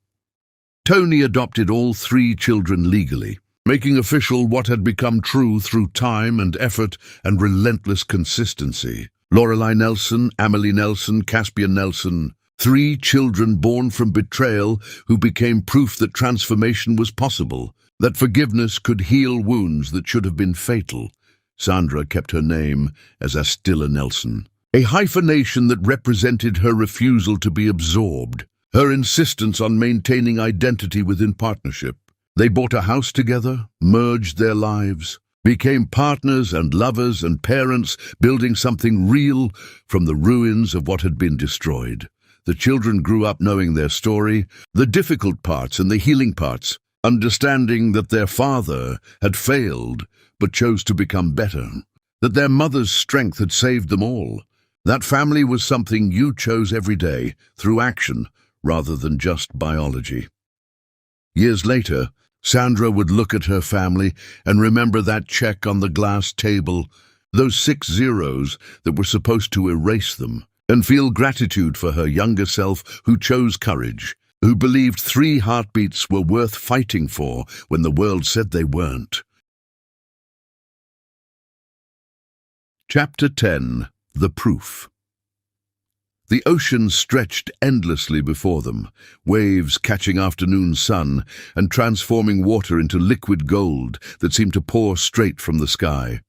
Tony adopted all 3 children legally, making official what had become true through time and effort and relentless consistency. Lorelei Nelson, Amélie Nelson, Caspian Nelson, 3 children born from betrayal who became proof that transformation was possible, that forgiveness could heal wounds that should have been fatal. Sandra kept her name as Astilla Nelson, a hyphenation that represented her refusal to be absorbed, her insistence on maintaining identity within partnership. They bought a house together, merged their lives, became partners and lovers and parents, building something real from the ruins of what had been destroyed. The children grew up knowing their story, the difficult parts and the healing parts, understanding that their father had failed but chose to become better, that their mother's strength had saved them all. That family was something you chose every day, through action, rather than just biology. Years later, Sandra would look at her family and remember that check on the glass table, those 6 zeros that were supposed to erase them, and feel gratitude for her younger self who chose courage, who believed 3 heartbeats were worth fighting for when the world said they weren't. Chapter 10. The Proof. The ocean stretched endlessly before them, waves catching afternoon sun and transforming water into liquid gold that seemed to pour straight from the sky.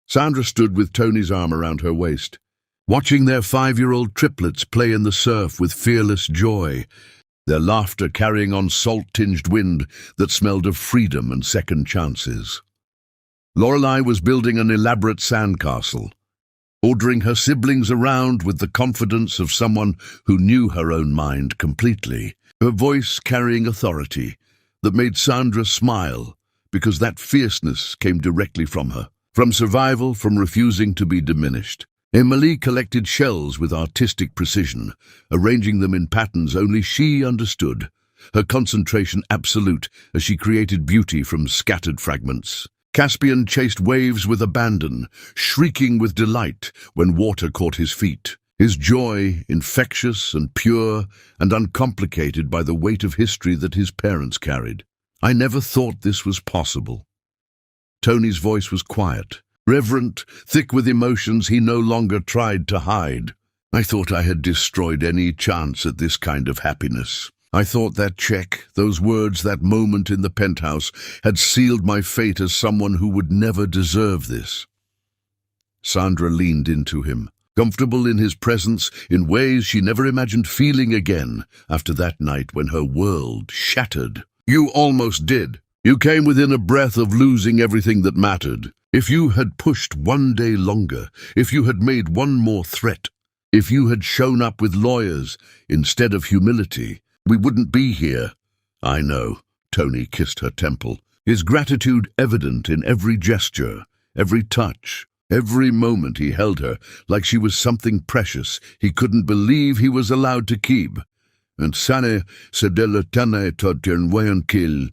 Sandra stood with Tony's arm around her waist, watching their 5-year-old triplets play in the surf with fearless joy, their laughter carrying on salt-tinged wind that smelled of freedom and second chances. Lorelei was building an elaborate sandcastle, ordering her siblings around with the confidence of someone who knew her own mind completely, her voice carrying authority that made Sandra smile because that fierceness came directly from her, from survival, from refusing to be diminished. Emily collected shells with artistic precision, arranging them in patterns only she understood, her concentration absolute as she created beauty from scattered fragments. Caspian chased waves with abandon, shrieking with delight when water caught his feet, his joy infectious and pure and uncomplicated by the weight of history that his parents carried. I never thought this was possible. Tony's voice was quiet, reverent, thick with emotions he no longer tried to hide. I thought I had destroyed any chance at this kind of happiness. I thought that check, those words, that moment in the penthouse, had sealed my fate as someone who would never deserve this. Sandra leaned into him, comfortable in his presence in ways she never imagined feeling again after that night when her world shattered. You almost did. You came within a breath of losing everything that mattered. If you had pushed one day longer, if you had made one more threat, if you had shown up with lawyers instead of humility, we wouldn't be here. I know. Tony kissed her temple, his gratitude evident in every gesture, every touch, every moment he held her, like she was something precious he couldn't believe he was allowed to keep. And Sane sedeletane totirnwayankil.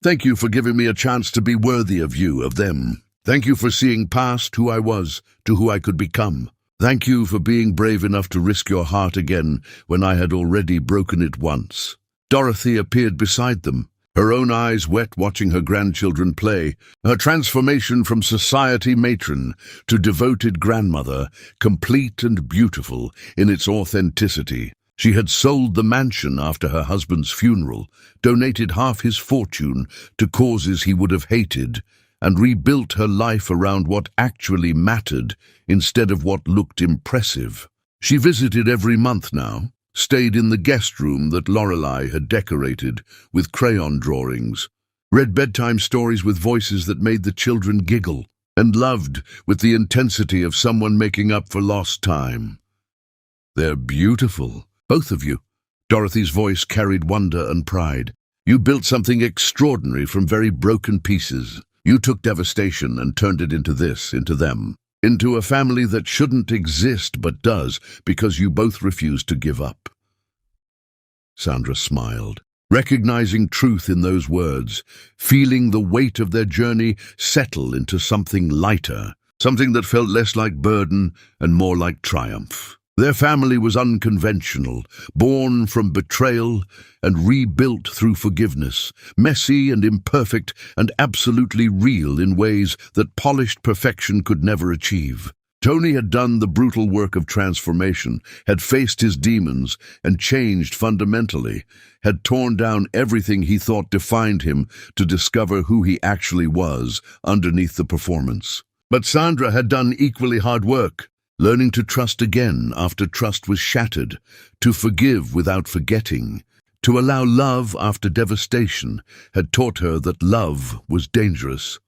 Thank you for giving me a chance to be worthy of you, of them. Thank you for seeing past who I was to who I could become. Thank you for being brave enough to risk your heart again when I had already broken it once. Dorothy appeared beside them, her own eyes wet watching her grandchildren play, her transformation from society matron to devoted grandmother, complete and beautiful in its authenticity. She had sold the mansion after her husband's funeral, donated half his fortune to causes he would have hated, and rebuilt her life around what actually mattered instead of what looked impressive. She visited every month now, stayed in the guest room that Lorelei had decorated with crayon drawings, read bedtime stories with voices that made the children giggle, and loved with the intensity of someone making up for lost time. They're beautiful, both of you. Dorothy's voice carried wonder and pride. You built something extraordinary from very broken pieces. You took devastation and turned it into this, into them, into a family that shouldn't exist but does because you both refused to give up. Sandra smiled, recognizing truth in those words, feeling the weight of their journey settle into something lighter, something that felt less like burden and more like triumph. Their family was unconventional, born from betrayal and rebuilt through forgiveness, messy and imperfect and absolutely real in ways that polished perfection could never achieve. Tony had done the brutal work of transformation, had faced his demons and changed fundamentally, had torn down everything he thought defined him to discover who he actually was underneath the performance. But Sandra had done equally hard work, learning to trust again after trust was shattered, to forgive without forgetting, To allow love after devastation had taught her that love was dangerous.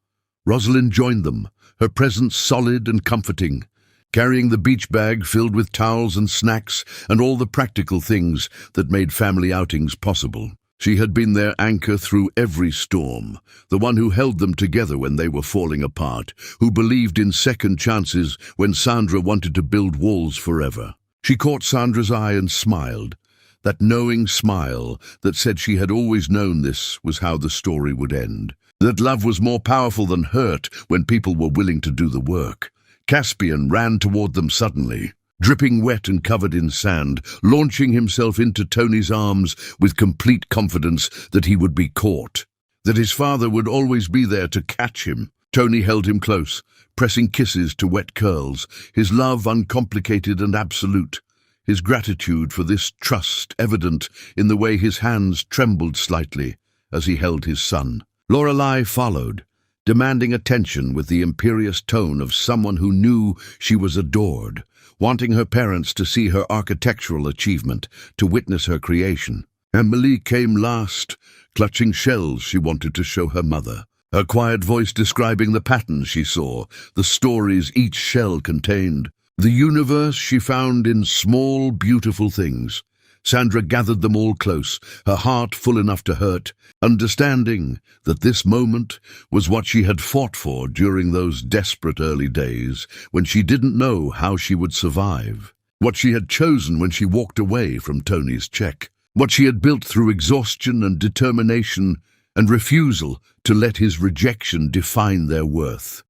Rosalind joined them, her presence solid and comforting, carrying the beach bag filled with towels and snacks and all the practical things that made family outings possible. She had been their anchor through every storm, the one who held them together when they were falling apart, who believed in second chances when Sandra wanted to build walls forever. She caught Sandra's eye and smiled, that knowing smile that said she had always known this was how the story would end, that love was more powerful than hurt when people were willing to do the work. Caspian ran toward them suddenly, dripping wet and covered in sand, launching himself into Tony's arms with complete confidence that he would be caught, that his father would always be there to catch him. Tony held him close, pressing kisses to wet curls, his love uncomplicated and absolute, his gratitude for this trust evident in the way his hands trembled slightly as he held his son. Lorelei followed, demanding attention with the imperious tone of someone who knew she was adored, wanting her parents to see her architectural achievement, to witness her creation. Emily came last, clutching shells she wanted to show her mother, her quiet voice describing the patterns she saw, the stories each shell contained, the universe she found in small, beautiful things. Sandra gathered them all close, her heart full enough to hurt, understanding that this moment was what she had fought for during those desperate early days when she didn't know how she would survive, what she had chosen when she walked away from Tony's check, what she had built through exhaustion and determination and refusal to let his rejection define their worth.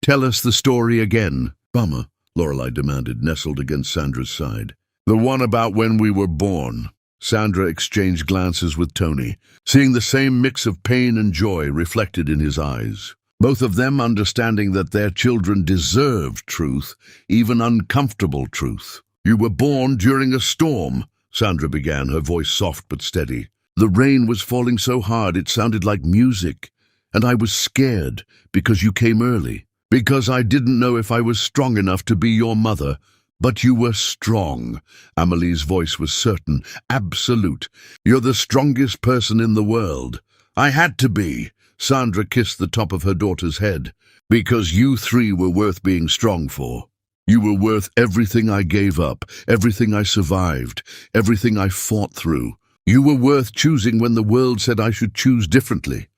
"Tell us the story again, Mama," Lorelei demanded, nestled against Sandra's side. "The one about when we were born." Sandra exchanged glances with Tony, seeing the same mix of pain and joy reflected in his eyes, both of them understanding that their children deserved truth, even uncomfortable truth. "You were born during a storm," Sandra began, her voice soft but steady. "The rain was falling so hard it sounded like music, and I was scared because you came early, because I didn't know if I was strong enough to be your mother. But you were strong." Amelie's voice was certain, absolute. "You're the strongest person in the world." "I had to be." Sandra kissed the top of her daughter's head. "Because you three were worth being strong for. You were worth everything I gave up, everything I survived, everything I fought through. You were worth choosing when the world said I should choose differently."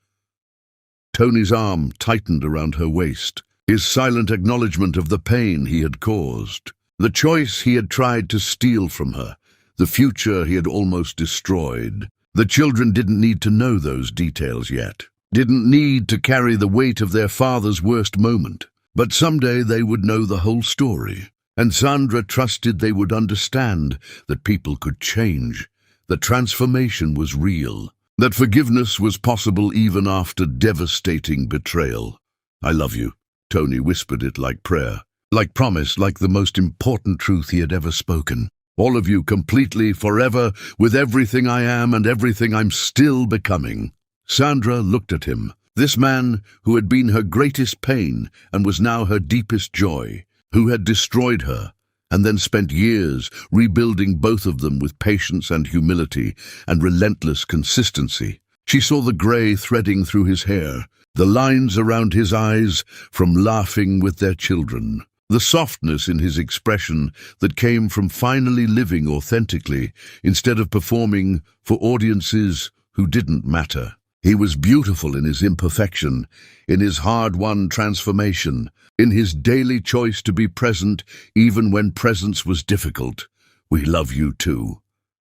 Tony's arm tightened around her waist, his silent acknowledgement of the pain he had caused. The choice he had tried to steal from her, the future he had almost destroyed. The children didn't need to know those details yet, didn't need to carry the weight of their father's worst moment. But someday they would know the whole story, and Sandra trusted they would understand that people could change, that transformation was real, that forgiveness was possible even after devastating betrayal. "I love you," Tony whispered it like prayer. Like promise, like the most important truth he had ever spoken. "All of you, completely, forever, with everything I am and everything I'm still becoming." Sandra looked at him, this man who had been her greatest pain and was now her deepest joy, who had destroyed her, and then spent years rebuilding both of them with patience and humility and relentless consistency. She saw the grey threading through his hair, the lines around his eyes from laughing with their children, the softness in his expression that came from finally living authentically instead of performing for audiences who didn't matter. He was beautiful in his imperfection, in his hard-won transformation, in his daily choice to be present even when presence was difficult. "We love you too."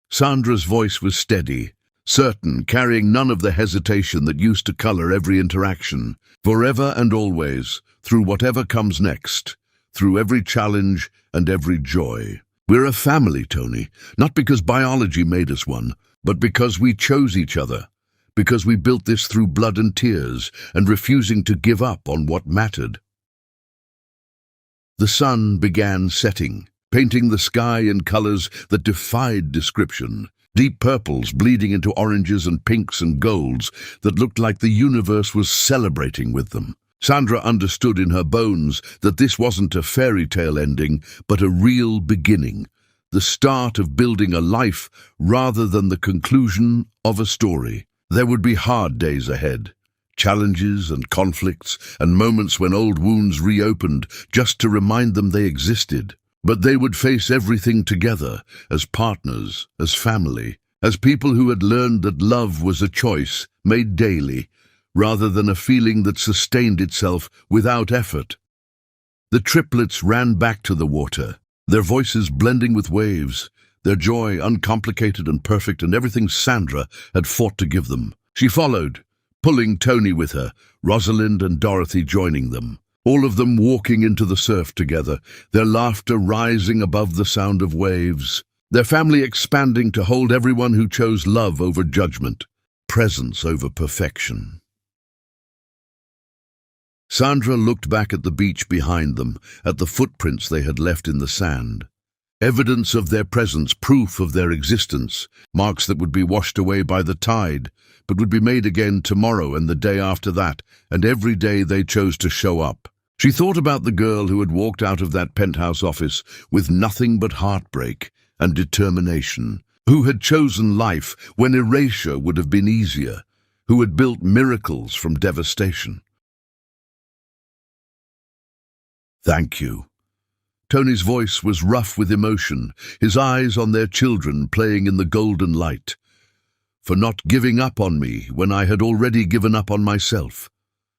Sandra's voice was steady, certain, carrying none of the hesitation that used to color every interaction. "Forever and always, through whatever comes next, through every challenge and every joy. We're a family, Tony, not because biology made us one, but because we chose each other, because we built this through blood and tears and refusing to give up on what mattered." The sun began setting, painting the sky in colors that defied description, deep purples bleeding into oranges and pinks and golds that looked like the universe was celebrating with them. Sandra understood in her bones that this wasn't a fairy tale ending, but a real beginning. the start of building a life rather than the conclusion of a story. There would be hard days ahead, challenges and conflicts, and moments when old wounds reopened just to remind them they existed. But they would face everything together, as partners, as family, as people who had learned that love was a choice made daily, rather than a feeling that sustained itself without effort. The triplets ran back to the water, their voices blending with waves, their joy uncomplicated and perfect, and everything Sandra had fought to give them. She followed, pulling Tony with her, Rosalind and Dorothy joining them. All of them walking into the surf together, their laughter rising above the sound of waves, their family expanding to hold everyone who chose love over judgment, presence over perfection. Sandra looked back at the beach behind them, at the footprints they had left in the sand. Evidence of their presence, proof of their existence, marks that would be washed away by the tide, but would be made again tomorrow and the day after that, and every day they chose to show up. She thought about the girl who had walked out of that penthouse office with nothing but heartbreak and determination, who had chosen life when erasure would have been easier, who had built miracles from devastation. "Thank you." Tony's voice was rough with emotion, his eyes on their children playing in the golden light. "For not giving up on me when I had already given up on myself.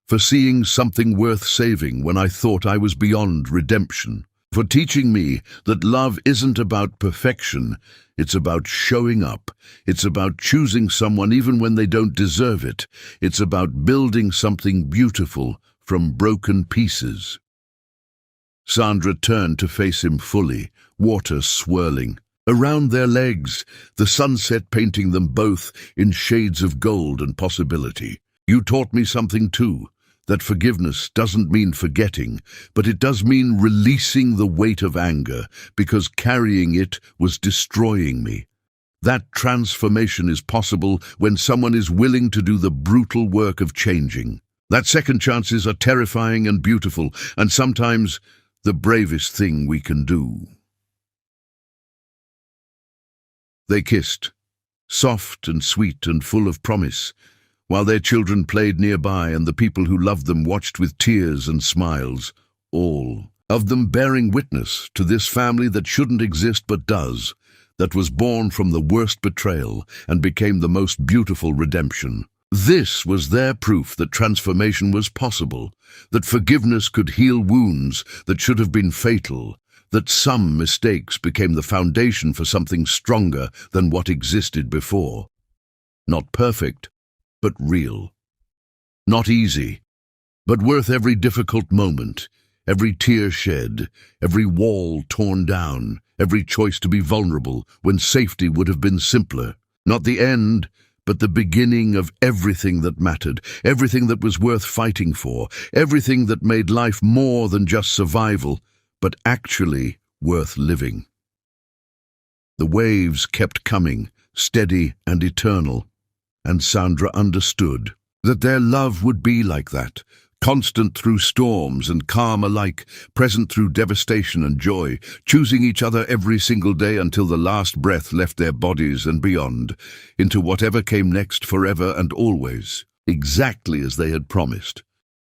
For seeing something worth saving when I thought I was beyond redemption. For teaching me that love isn't about perfection, it's about showing up. It's about choosing someone even when they don't deserve it. It's about building something beautiful from broken pieces." Sandra turned to face him fully, water swirling around their legs, the sunset painting them both in shades of gold and possibility. "You taught me something too, that forgiveness doesn't mean forgetting, but it does mean releasing the weight of anger, because carrying it was destroying me. That transformation is possible when someone is willing to do the brutal work of changing. That second chances are terrifying and beautiful, and sometimes the bravest thing we can do." They kissed, soft and sweet and full of promise, while their children played nearby and the people who loved them watched with tears and smiles, all of them bearing witness to this family that shouldn't exist but does, that was born from the worst betrayal and became the most beautiful redemption. This was their proof that transformation was possible, that forgiveness could heal wounds that should have been fatal, that some mistakes became the foundation for something stronger than what existed before. Not perfect, but real. Not easy, but worth every difficult moment, every tear shed, every wall torn down, every choice to be vulnerable when safety would have been simpler. Not the end, but the beginning of everything that mattered, everything that was worth fighting for, everything that made life more than just survival, but actually worth living. The waves kept coming, steady and eternal, and Sandra understood that their love would be like that, constant through storms and calm alike, present through devastation and joy, choosing each other every single day until the last breath left their bodies and beyond, into whatever came next, forever and always, exactly as they had promised.